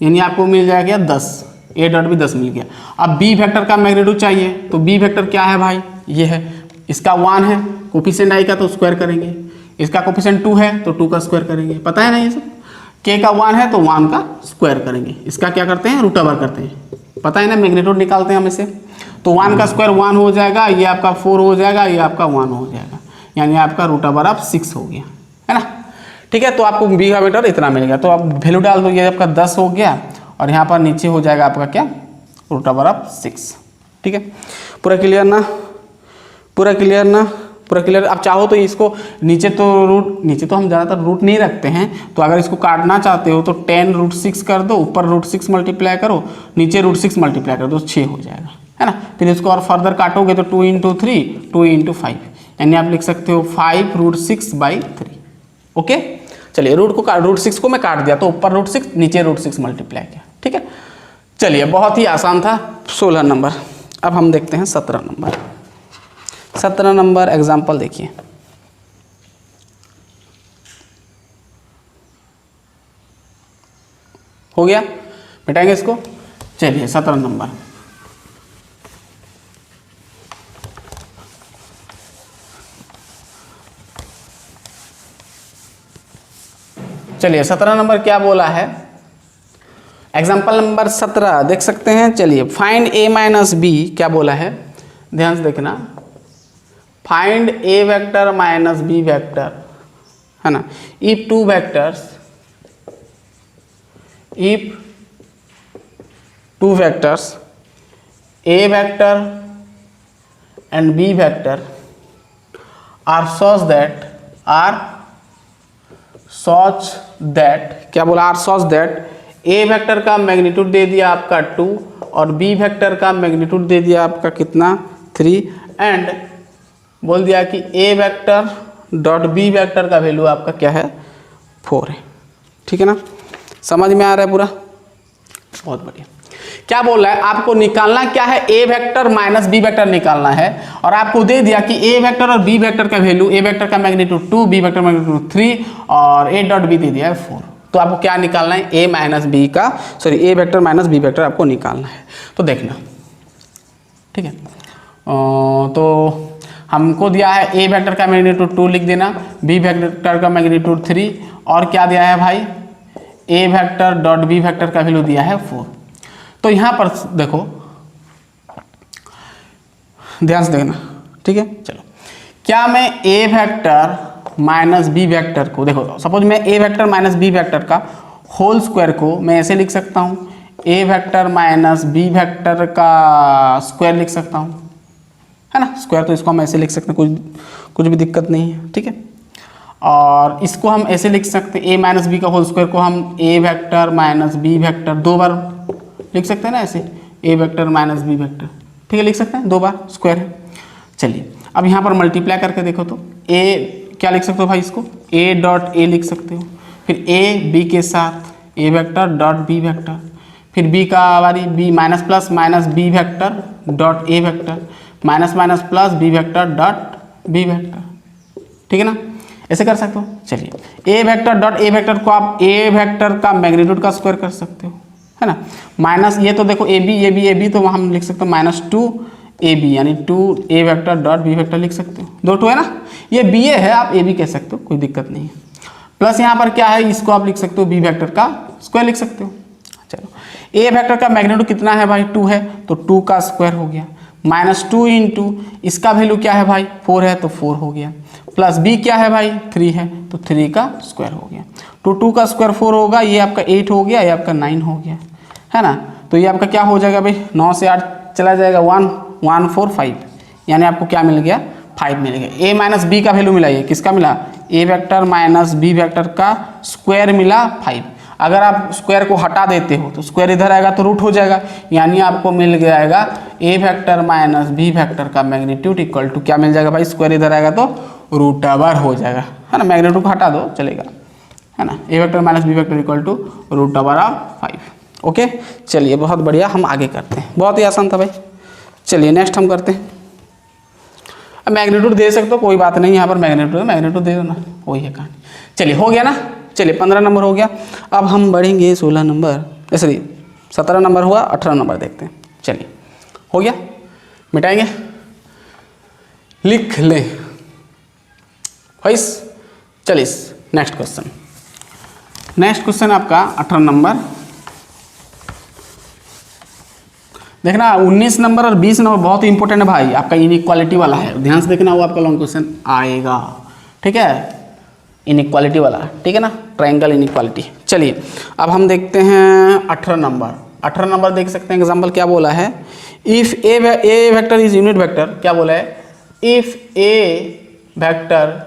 यानी आपको मिल जाएगा 10, ए डॉट बी 10 मिल गया। अब बी वेक्टर का मैग्नीट्यूड चाहिए, तो बी वेक्टर क्या है भाई, ये है, इसका 1 है कोफिशिएंट आई का, तो स्क्वायर करेंगे, इसका कोफिशिएंट 2 है तो 2 का स्क्वायर करेंगे, पता है ना ये सब। के का 1 है तो 1 का स्क्वायर करेंगे, इसका क्या करते हैं, रूट ओवर करते हैं, पता है ना, मैग्नीट्यूड निकालते हैं हम इसे। तो 1 का स्क्वायर 1 हो जाएगा, ये आपका 4 हो जाएगा, ये आपका 1 हो जाएगा, यानी आपका रूट ओवर ऑफ 6 हो गया, है ना, ठीक है। तो आपको बी का वेक्टर इतना मिल गया, तो आप वैल्यू डाल दो, ये आपका 10 हो गया, और यहाँ पर नीचे हो जाएगा आपका क्या, रूट ओवर ऑफ 6, ठीक है। पूरा क्लियर ना, पूरा क्लियर। आप चाहो तो इसको नीचे तो हम ज़्यादातर रूट नहीं रखते हैं, तो अगर इसको काटना चाहते हो तो 10 रूट 6 कर दो, ऊपर रूट 6 मल्टीप्लाई करो, नीचे रूट 6 मल्टीप्लाई कर दो, 6 हो जाएगा, है ना। फिर इसको और फर्दर काटोगे तो 2 इंटू 3 2 इंटू 5, यानी आप लिख सकते हो 5 रूट 6/3, ओके। चलिए रूट 6 को मैं काट दिया, तो ऊपर रूट 6 नीचे रूट 6 मल्टीप्लाई किया, ठीक है। चलिए बहुत ही आसान था 16 नंबर। अब हम देखते हैं 17 नंबर। 17 नंबर एग्जाम्पल देखिए, हो गया, मिटाएंगे इसको। चलिए 17 नंबर, चलिए 17 नंबर क्या बोला है, एग्जाम्पल नंबर 17 देख सकते हैं। चलिए फाइंड ए माइनस बी, क्या बोला है, ध्यान से देखना, find A vector minus B vector, है ना, if two vectors A vector and B vector are such that, क्या बोला, are such that A vector का मैग्नीट्यूड दे दिया आपका 2 और बी वेक्टर का मैग्नीट्यूड दे दिया आपका कितना 3, एंड बोल दिया कि A vector dot B vector का वैल्यू आपका क्या है 4 है, ठीक है ना, समझ में आ रहा है पूरा, बहुत बढ़िया। क्या बोल रहा है, आपको निकालना क्या है, A vector minus B vector निकालना है, और आपको दे दिया कि ए वेक्टर और बी वेक्टर का वैल्यू, ए वेक्टर का मैग्नीट्यूड 2, बी वेक्टर मैग्नीट्यूड 3 और ए डॉट बी दे दिया है 4। तो आपको क्या निकालना है, ए माइनस बी का, सॉरी ए वेक्टर माइनस बी वेक्टर आपको निकालना है। तो देखना, ठीक है, तो हमको दिया है ए वेक्टर का मैग्नीट्यूड 2 लिख देना, बी वेक्टर का मैग्नीट्यूड 3 और क्या दिया है भाई, A vector dot B vector का वैल्यू दिया है 4। तो यहाँ पर देखो, ध्यान से देखना, ठीक है। चलो, क्या मैं A vector minus B vector को, देखो सपोज मैं A vector minus B vector का होल स्क्वायर को मैं ऐसे लिख सकता हूँ, A vector minus B vector का स्क्वायर लिख सकता हूँ, है ना, स्क्वायर। तो इसको हम ऐसे लिख सकते हैं, कुछ भी दिक्कत नहीं है, ठीक है। और इसको हम ऐसे लिख सकते हैं, ए माइनस बी का होल स्क्वायर को हम ए वेक्टर माइनस बी वेक्टर 2 बार लिख सकते हैं ना, ऐसे ए वेक्टर माइनस बी वेक्टर, ठीक है, लिख सकते हैं 2 बार, स्क्वायर है। चलिए अब यहाँ पर मल्टीप्लाई करके देखो तो ए क्या लिख सकते हो भाई, इसको ए डॉट ए लिख सकते हो, फिर ए बी के साथ A vector dot B vector, फिर बी का बारी B minus plus minus B vector dot A vector minus minus plus B vector dot B vector, ठीक है ना, ऐसे कर सकते हो। चलिए A vector dot A vector को आप ए वेक्टर का मैग्नीट्यूड का स्क्वायर कर सकते हो, है ना, माइनस ये तो देखो ए बी तो हम लिख सकते हो माइनस 2 ए बी, यानी 2 ए वेक्टर डॉट बी वेक्टर लिख सकते हो, 2 2 है ना, ये बी ए है, आप ए बी कह सकते हो, कोई दिक्कत नहीं है। प्लस यहाँ पर क्या है, इसको आप लिख सकते हो बी वेक्टर का स्क्वायर लिख सकते हो। चलो, ए वेक्टर का मैग्नीट्यूड कितना है भाई, 2 है, तो 2 का स्क्वायर हो गया, माइनस 2 इंटू इसका वैल्यू क्या है भाई 4 है, तो 4 हो गया, प्लस बी क्या है भाई 3 है, तो 3 का स्क्वायर हो गया। तो 2 का स्क्वायर 4 होगा, ये आपका 8 हो गया, ये आपका 9 हो गया, है ना। तो ये आपका क्या हो जाएगा भाई, 9 से 8 चला जाएगा 1 1 4 5, यानी आपको क्या मिल गया 5 मिल गया। ए माइनस बी का वैल्यू मिला, ये किसका मिला, ए वेक्टर माइनस बी वेक्टर का स्क्वायर मिला 5। अगर आप स्क्वायर को हटा देते हो तो स्क्वायर इधर आएगा तो रूट हो जाएगा, यानी आपको मिल जाएगा A vector minus B vector का मैग्नीट्यूड इक्वल टू क्या मिल जाएगा भाई, स्क्वायर इधर आएगा तो रूट ओवर हो जाएगा, है ना, मैग्नीट्यूड को हटा दो चलेगा, है ना, A vector minus B vector equal to root over of 5। Okay, चलिए बहुत बढ़िया, हम आगे करते हैं, बहुत ही आसान था भाई। चलिए नेक्स्ट हम करते हैं, अब मैग्नीट्यूड दे सकते हो, कोई बात नहीं, यहाँ पर मैग्नीट्यूड दे दो ना, वही है कहानी। चलिए हो गया ना, चलिए 15 नंबर हो गया। अब हम बढ़ेंगे 16 नंबर, सॉरी 17 नंबर हुआ, 18 नंबर देखते हैं। चलिए हो गया, मिटाएंगे, लिख लें वाइस। चलिए नेक्स्ट क्वेश्चन आपका 18 नंबर देखना, 19 नंबर और 20 नंबर बहुत ही इंपॉर्टेंट है भाई, आपका इनइक्वालिटी वाला है, ध्यान से देखना, वो आपका लॉन्ग क्वेश्चन आएगा, ठीक है, इनइक्वालिटी वाला, ठीक है ना, ट्रायंगल इनइक्वालिटी। चलिए अब हम देखते हैं 18 नंबर देख सकते हैं, एग्जाम्पल क्या बोला है, if A vector is unit vector, क्या बोला है, if A vector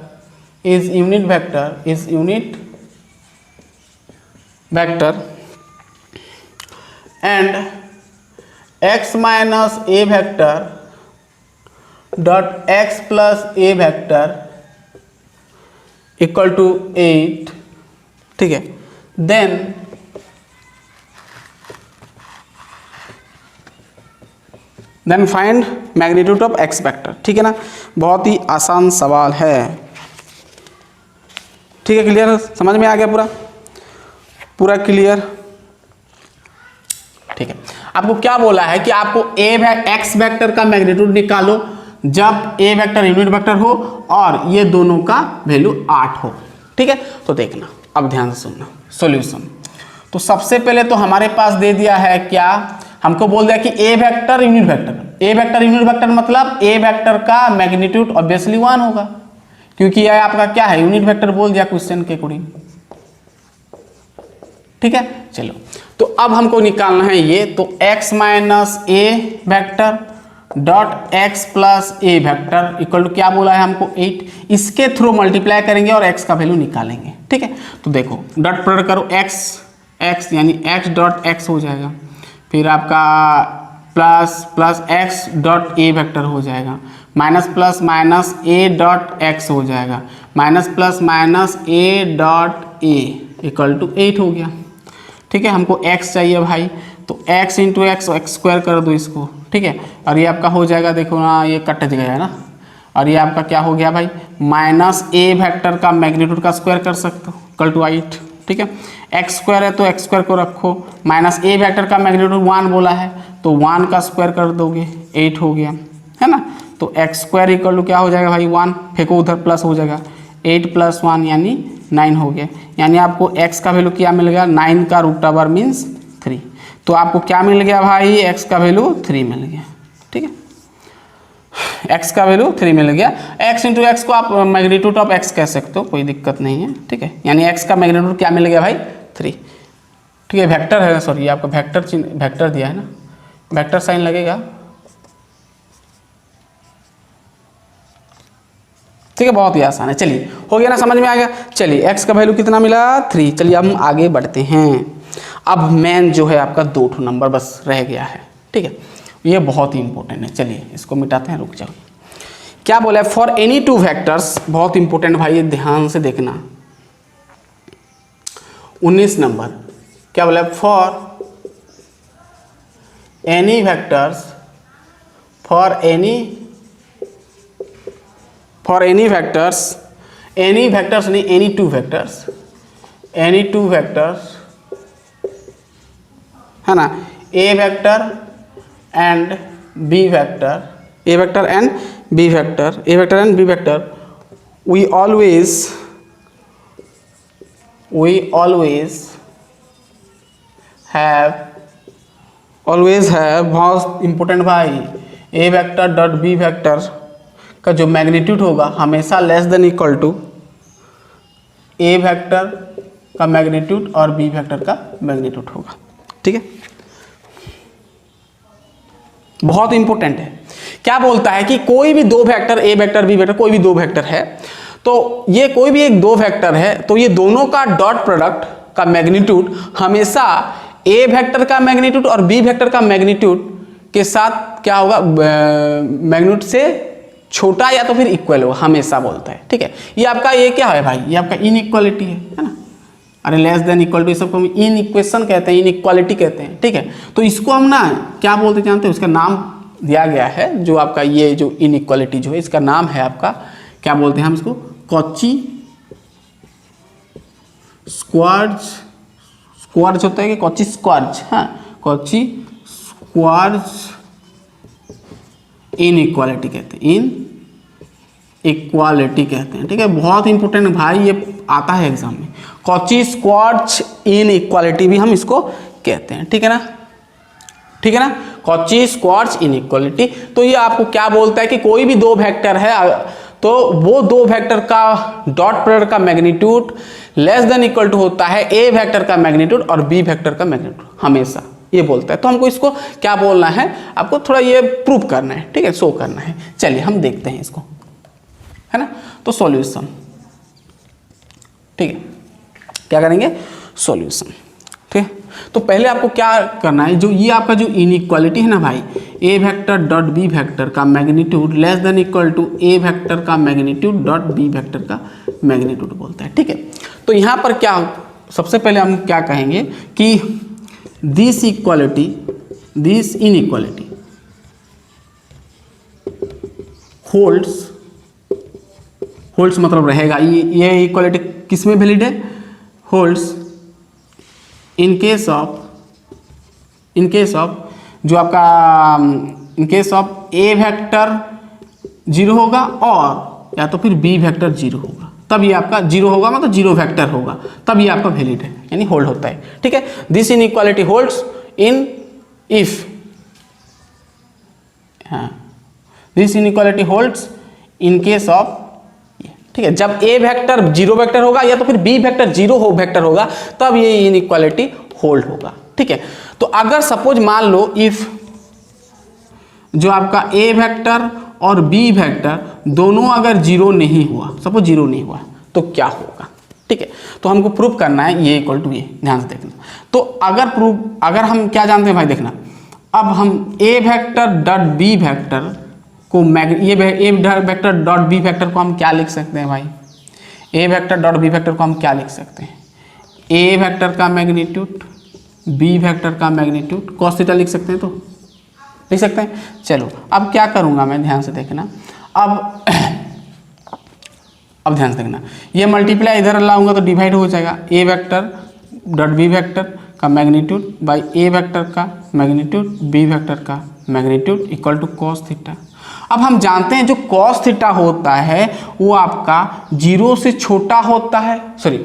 is unit vector and x minus A vector dot x plus A vector equal to 8, ठीक है, then find magnitude of x vector, ठीक है ना, बहुत ही आसान सवाल है, ठीक है, क्लियर, समझ में आ गया पूरा क्लियर, ठीक है। आपको क्या बोला है कि आपको x वेक्टर का मैग्नीट्यूड निकालो जब ए वेक्टर यूनिट वेक्टर हो और ये दोनों का वैल्यू 8 हो, ठीक है। तो देखना, अब ध्यान से सुनना सॉल्यूशन। तो सबसे पहले तो हमारे पास दे दिया है क्या, हमको बोल दिया कि ए वेक्टर यूनिट वेक्टर मतलब ए वेक्टर का मैग्नीट्यूड ऑब्वियसली 1 होगा, क्योंकि यह आपका क्या है, यूनिट वेक्टर बोल दिया क्वेश्चन के अकॉर्डिंग, ठीक है। चलो तो अब हमको निकालना है ये, तो x minus A vector dot x plus A vector equal to क्या बोला है हमको 8, इसके थ्रू मल्टीप्लाई करेंगे और x का वैल्यू निकालेंगे, ठीक है। तो देखो डॉट प्रोडक्ट करो, x यानी x डॉट x हो जाएगा, फिर आपका plus x dot A vector हो जाएगा, minus plus minus A dot x हो जाएगा, minus plus minus A dot A equal to 8 हो गया, ठीक है। हमको x चाहिए भाई, तो x इंटू एक्स स्क्वायर कर दो इसको, ठीक है, और ये आपका हो जाएगा, देखो ना ये कट गया है ना, और ये आपका क्या हो गया भाई, माइनस ए वेक्टर का मैग्नीट्यूड का स्क्वायर कर सकते हो, इक्वल टू 8, ठीक है। एक्स स्क्वायर है तो एक्स स्क्वायर को रखो, माइनस ए वेक्टर का मैग्नीट्यूड 1 बोला है तो 1 का स्क्वायर कर दोगे, 8 हो गया, है ना। तो एक्स स्क्वायर इक्वल टू क्या हो जाएगा भाई, 1, फेंको उधर, प्लस हो जाएगा, 8 + 1 यानी 9 हो गया, यानी आपको x का वैल्यू क्या मिल गया, 9 का रूट ओवर मीन्स 3। तो आपको क्या मिल गया भाई, x का वैल्यू 3 मिल गया, ठीक है, x का वैल्यू 3 मिल गया। x इंटू एक्स को आप मैग्नीट्यूड ऑफ x कह सकते हो, कोई दिक्कत नहीं है, ठीक है, यानी x का मैग्नीट्यूड क्या मिल गया भाई, 3, ठीक है। वेक्टर है, सॉरी आपका वेक्टर दिया है ना, वेक्टर साइन लगेगा, ठीक है, बहुत ही आसान है। चलिए हो गया ना, समझ में आ गया। चलिए x का वैल्यू कितना मिला, 3। चलिए हम आगे बढ़ते हैं। अब मेन जो है आपका 2 नंबर बस रह गया है, ठीक है, ये बहुत ही इंपॉर्टेंट है। चलिए इसको मिटाते हैं, रुक जाओ। क्या बोला है, फॉर एनी 2 वेक्टर्स, बहुत इंपॉर्टेंट भाई, ये ध्यान से देखना। 19 नंबर क्या बोला है, for any vectors, for any vectors नहीं, एनी 2 वेक्टर्स, है ना, A vector and B vector, we always have बहुत इंपॉर्टेंट भाई, A vector dot B vector का जो मैग्नीट्यूड होगा हमेशा less than equal to A vector का मैग्नीट्यूड और बी वेक्टर का मैग्नीट्यूड होगा, ठीक है, बहुत इंपॉर्टेंट है। क्या बोलता है कि कोई भी 2 vector, A vector B vector, कोई भी 2 वेक्टर है, तो ये कोई भी एक 2 वेक्टर है, तो ये दोनों का डॉट प्रोडक्ट का मैग्नीट्यूड हमेशा ए वेक्टर का मैग्नीट्यूड और बी वेक्टर का मैग्नीट्यूड के साथ क्या होगा, मैग्नीट्यूड से छोटा या तो फिर इक्वल होगा, हमेशा बोलता है, ठीक है। ये आपका ये क्या है भाई, ये आपका इनइक्वालिटी है ना, अरे लेस देन इक्वल टू, ये सबको हम इनइक्वेशन कहते हैं, इनइक्वालिटी कहते हैं, ठीक है। तो इसको हम ना क्या बोलते जानते हैं, उसका नाम दिया गया है, जो आपका ये जो इनइक्वालिटी जो है, इसका नाम है आपका, क्या बोलते हैं हम इसको, कॉची स्क्वार्ज होता है कि कॉची स्क्वार्ज, हाँ, कॉची स्क्वार्ज इनइक्वालिटी कहते हैं, इक्वालिटी कहते हैं, ठीक है, बहुत इंपॉर्टेंट भाई, ये आता है एग्जाम में, कॉची स्क्वार्ज इनइक्वालिटी भी हम इसको कहते हैं, ठीक है ना, ठीक है ना, कॉची स्क्वार्ज इनइक्वालिटी। तो ये आपको क्या बोलता है कि कोई भी 2 वेक्टर है तो वो 2 वेक्टर का डॉट प्रोडक्ट का magnitude less than equal to होता है ए वेक्टर का मैग्नीट्यूड और बी वेक्टर का मैग्नीट्यूड, हमेशा ये बोलता है। तो हमको इसको क्या बोलना है, आपको थोड़ा ये प्रूव करना है, ठीक है, शो करना है। चलिए हम देखते हैं इसको, है ना। तो सॉल्यूशन, ठीक है, क्या करेंगे, सॉल्यूशन, ठीक है। तो पहले आपको क्या करना है, जो ये आपका जो इनइक्वालिटी है ना भाई, A vector dot B vector का magnitude less than equal to A vector का मैग्नीट्यूड डॉट बी वेक्टर का मैग्नीट्यूड बोलता है, ठीक है। तो यहाँ पर क्या, सबसे पहले हम क्या कहेंगे कि दिस इनइक्वालिटी होल्ड्स मतलब रहेगा, ये इक्वालिटी किस में वैलिड है, होल्ड्स इन केस ऑफ जो आपका इन केस ऑफ ए वेक्टर 0 होगा और या तो फिर बी वेक्टर 0 होगा, तब ये आपका 0 होगा, मतलब 0 वेक्टर होगा, तब ये आपका वैलिड है, यानी होल्ड होता है, ठीक है। This inequality holds in if, हाँ, this inequality holds in case of, ठीक है, जब ए वेक्टर 0 वेक्टर होगा या तो फिर बी वेक्टर 0 वेक्टर होगा, तब ये इनइक्वालिटी होल्ड होगा, ठीक है। तो अगर सपोज मान लो इफ जो आपका ए वेक्टर और बी वेक्टर दोनों अगर 0 नहीं हुआ, सपोज 0 नहीं हुआ, तो क्या होगा, ठीक है। तो हमको प्रूव करना है ये इक्वल टू ये, ध्यान से देखना। तो अगर हम क्या जानते हैं भाई, देखना, अब हम ए वेक्टर डॉट बी वेक्टर को ए वेक्टर डॉट बी वेक्टर को हम क्या लिख सकते हैं भाई, A vector dot B vector को हम क्या लिख सकते हैं, ए वेक्टर का मैग्नीट्यूड बी वेक्टर का मैग्नीट्यूड कॉस थीटा लिख सकते हैं, तो लिख सकते हैं। चलो अब क्या करूँगा मैं, ध्यान से देखना। अब ध्यान से देखना, ये मल्टीप्लाई इधर लाऊंगा तो डिवाइड हो जाएगा। A vector dot B vector का मैग्नीट्यूड बाई ए वेक्टर का मैग्नीट्यूड बी वेक्टर का magnitude equal to cos theta. अब हम जानते हैं जो कॉस थीटा होता है वो आपका 0 से छोटा होता है, सॉरी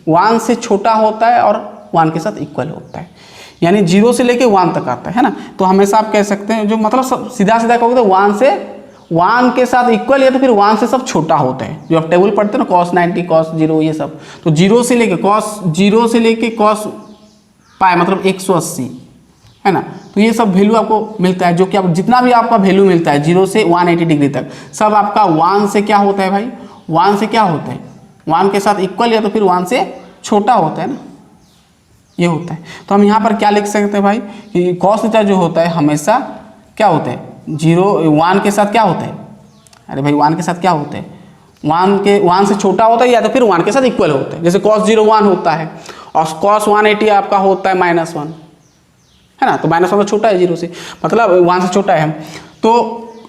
1 से छोटा होता है और 1 के साथ इक्वल होता है, यानी 0 से लेके 1 तक आता है ना। तो हमेशा आप कह सकते हैं जो मतलब सीधा सीधा कहोगे तो 1 से 1 के साथ इक्वल या तो फिर 1 से सब छोटा होता है। जो आप टेबल पढ़ते हैं ना cos 90 cos 0 ये सब, तो 0 से लेके cos पाए मतलब 180 है ना। तो ये सब वैल्यू आपको मिलता है, जो कि आप जितना भी आपका वैल्यू मिलता है 0 से 180 डिग्री तक सब आपका 1 से क्या होता है भाई, 1 से क्या होता है, 1 के साथ इक्वल या तो फिर 1 से छोटा होता है ना, ये होता है। तो हम यहाँ पर क्या लिख सकते हैं भाई कि cos थीटा जो होता है हमेशा क्या होता है 1 के साथ क्या होता है, अरे भाई 1 के साथ क्या होता है, 1 से छोटा होता है या तो फिर 1 के साथ इक्वल होता है। जैसे cos 0 1 होता है और cos 180 आपका होता है -1 है ना, तो -1 तो छोटा है 0 से, मतलब 1 से छोटा है। तो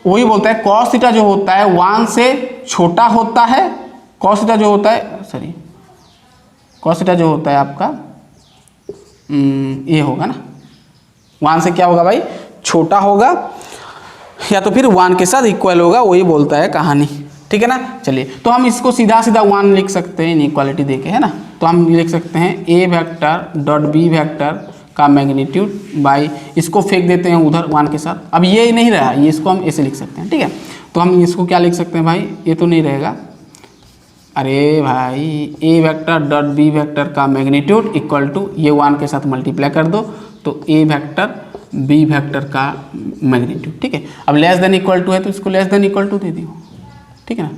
वही बोलता है cos थीटा जो होता है 1 से छोटा होता है, cos थीटा जो होता है सॉरी cos थीटा जो होता है आपका ये होगा ना 1 से क्या होगा भाई, छोटा होगा या तो फिर 1 के साथ इक्वल होगा, वही बोलता है कहानी, ठीक है ना। चलिए तो हम इसको सीधा सीधा 1 लिख सकते हैं इनइक्वालिटी देके, है ना। तो हम लिख सकते हैं A vector dot B vector का मैग्नीट्यूड बाई, इसको फेंक देते हैं उधर 1 के साथ। अब ये नहीं रहा, ये इसको हम ऐसे लिख सकते हैं, ठीक है। तो हम इसको क्या लिख सकते हैं भाई, ये तो नहीं रहेगा, अरे भाई A vector dot B vector का मैग्नीट्यूड इक्वल टू ये 1 के साथ मल्टीप्लाई कर दो तो ए वेक्टर बी वेक्टर का मैग्नीट्यूड, ठीक है। अब लेस देन इक्वल टू है तो इसको लेस देन इक्वल टू दे दियो, ठीक है ना,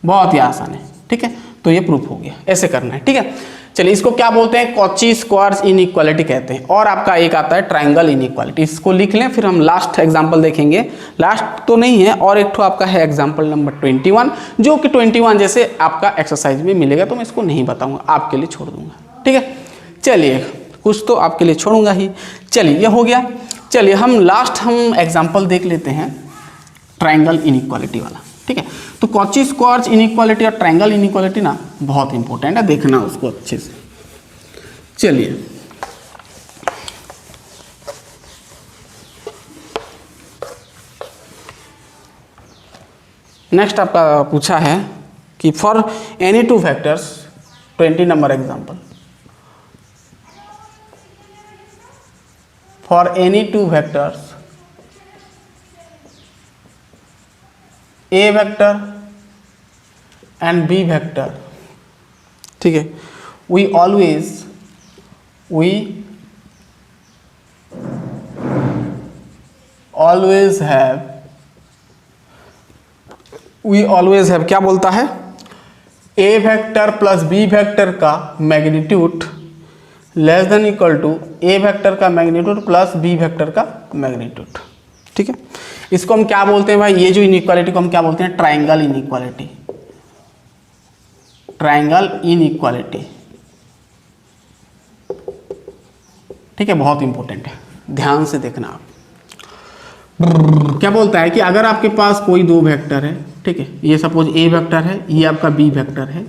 बहुत ही आसान है, ठीक है। तो ये प्रूफ हो गया, ऐसे करना है, ठीक है। चलिए इसको क्या बोलते हैं, कॉची स्क्वायर्स इनइक्वालिटी कहते हैं। और आपका एक आता है ट्रायंगल इनइक्वालिटी, इसको लिख लें, फिर हम लास्ट एग्जांपल देखेंगे। लास्ट तो नहीं है, और एक तो आपका है एग्जांपल नंबर 21, जो कि 21 जैसे आपका एक्सरसाइज में मिलेगा, तो मैं इसको नहीं बताऊंगा, आपके लिए छोड़ दूंगा, ठीक है। चलिए कुछ तो आपके लिए छोड़ूंगा ही। चलिए ये हो गया। चलिए हम एग्जाम्पल देख लेते हैं ट्रायंगल इनइक्वालिटी वाला, ठीक है। तो कॉची स्क्वायर्स इनइक्वालिटी और ट्रायंगल इनइक्वालिटी ना बहुत इंपॉर्टेंट है, देखना उसको अच्छे से। चलिए नेक्स्ट आपका पूछा है कि for any two factors 20 number example, for any two vectors A vector and B vector, ठीक है, वी ऑलवेज हैव क्या बोलता है, A vector plus B vector का magnitude less than equal to A vector का मैग्नीट्यूड प्लस बी वेक्टर का magnitude, ठीक है। इसको हम क्या बोलते हैं भाई, ये जो इनइक्वालिटी को हम क्या बोलते हैं, ट्रायंगल इनइक्वालिटी, ट्रायंगल इनइक्वालिटी, ठीक है, बहुत इंपॉर्टेंट है, ध्यान से देखना आप। क्या बोलता है कि अगर आपके पास कोई दो वेक्टर है, ठीक है, ये सपोज ए वेक्टर है, ये आपका बी वेक्टर है,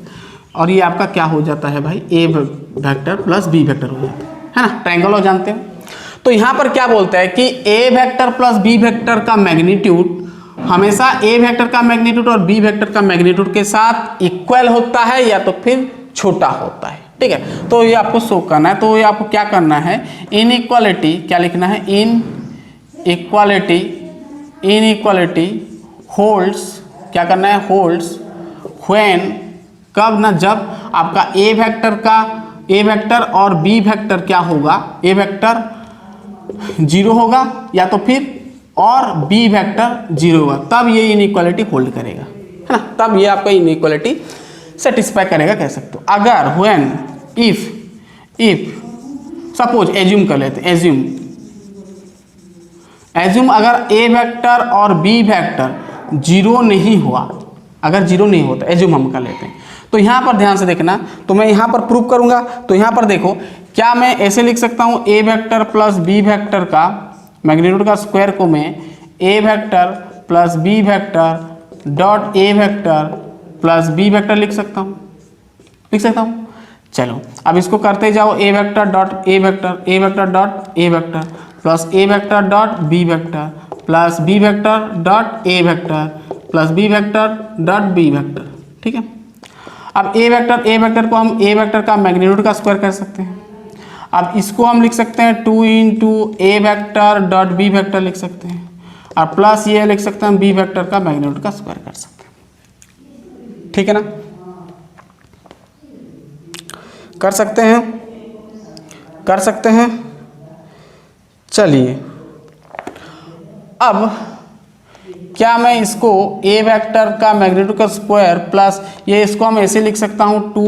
और ये आपका क्या हो जाता है भाई, A vector plus B vector हो जाता है ना, ट्रायंगल हो जानते हो। तो यहाँ पर क्या बोलता है कि A vector plus B vector का मैग्नीट्यूड हमेशा ए वेक्टर का मैग्नीट्यूड और बी वेक्टर का मैग्नीट्यूड के साथ इक्वल होता है या तो फिर छोटा होता है, ठीक है। तो ये आपको शो करना है, तो ये आपको क्या करना है, इनइक्वालिटी क्या लिखना है, इनइक्वालिटी होल्ड्स, क्या करना है, होल्ड्स व्हेन, कब ना, जब आपका ए वेक्टर और बी वेक्टर क्या होगा, ए वेक्टर 0 होगा या तो फिर और बी वेक्टर 0 होगा, तब ये इनइक्वालिटी होल्ड करेगा, है ना, तब ये आपका इनइक्वालिटी सेटिस्फाई करेगा, कह सकते हो। अगर व्हेन इफ सपोज एज्यूम कर लेते हैं, एज्यूम अगर ए वेक्टर और बी वेक्टर 0 नहीं हुआ, अगर 0 नहीं होता, एज्यूम हम कर लेते हैं। तो यहाँ पर ध्यान से देखना, तो मैं यहाँ पर प्रूव करूँगा, तो यहाँ पर देखो क्या मैं ऐसे लिख सकता हूँ A vector plus B vector का मैग्नीट्यूड का स्क्वायर को मैं A vector plus B vector dot A vector plus B vector लिख सकता हूँ। चलो अब इसको करते जाओ, A vector dot A vector, A vector dot A vector plus A vector dot B vector plus B vector dot A vector plus B vector dot B vector. ठीक है, अब ए वेक्टर को हम ए वेक्टर का magnitude का square कर सकते हैं। अब इसको हम लिख सकते हैं 2 इंटू ए वेक्टर डॉट बी वेक्टर लिख सकते हैं, और प्लस ये लिख सकते हैं बी वेक्टर का मैग्नीट्यूड का स्क्वायर कर सकते हैं। ठीक है ना, कर सकते हैं। चलिए अब क्या मैं इसको ए वेक्टर का मैग्नीट्यूड का स्क्वायर प्लस ये इसको हम ऐसे लिख सकता हूँ 2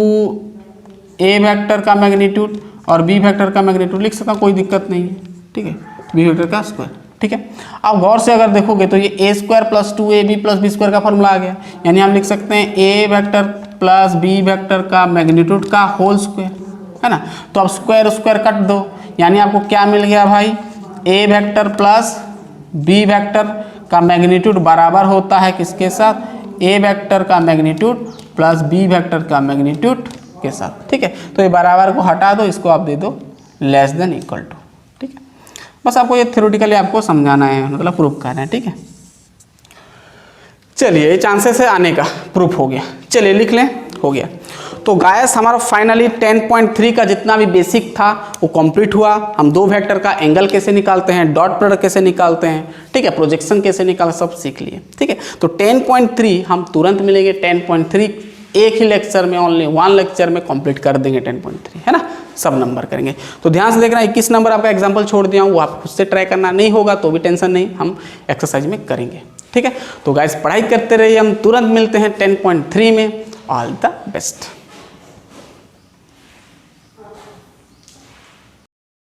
ए वेक्टर का मैग्नीट्यूड और बी वेक्टर का मैग्नीट्यूड लिख सकता हूँ, कोई दिक्कत नहीं है। ठीक है, बी वेक्टर का स्क्वायर। ठीक है, अब गौर से अगर देखोगे तो ये A square plus 2ab plus B square का फॉर्मूला आ गया, यानी हम लिख सकते हैं A vector plus B vector का मैग्नीट्यूड का होल स्क्वायर, है ना। तो अब स्क्वायर कट दो, यानी आपको क्या मिल गया भाई, A vector plus B vector का मैग्नीट्यूड बराबर होता है किसके साथ, ए वेक्टर का मैग्नीट्यूड प्लस बी वेक्टर का मैग्नीट्यूड के साथ। ठीक है, तो ये बराबर को हटा दो, इसको आप दे दो लेस देन इक्वल टू। ठीक है, बस आपको ये थ्योरेटिकली आपको समझाना है, मतलब प्रूफ करना है। ठीक है, चलिए ये चांसेस है आने का प्रूफ हो गया। चलिए लिख लें, हो गया। तो गाइस हमारा फाइनली 10.3 का जितना भी बेसिक था वो कंप्लीट हुआ। हम दो वेक्टर का एंगल कैसे निकालते हैं, डॉट प्रोडक्ट कैसे निकालते हैं, ठीक है, प्रोजेक्शन कैसे निकाल, सब सीख लिए। ठीक है, तो 10.3 हम तुरंत मिलेंगे। 10.3 एक ही लेक्चर में, ओनली 1 लेक्चर में कंप्लीट कर देंगे 10.3, है ना, सब नंबर करेंगे। तो ध्यान से देखना, 21 नंबर आपका एग्जाम्पल छोड़ दिया हूँ, वो आप खुद से ट्राई करना, नहीं होगा तो भी टेंशन नहीं, हम एक्सरसाइज में करेंगे। ठीक है, तो गाइस पढ़ाई करते रहिए, हम तुरंत मिलते हैं 10.3 में। All the best.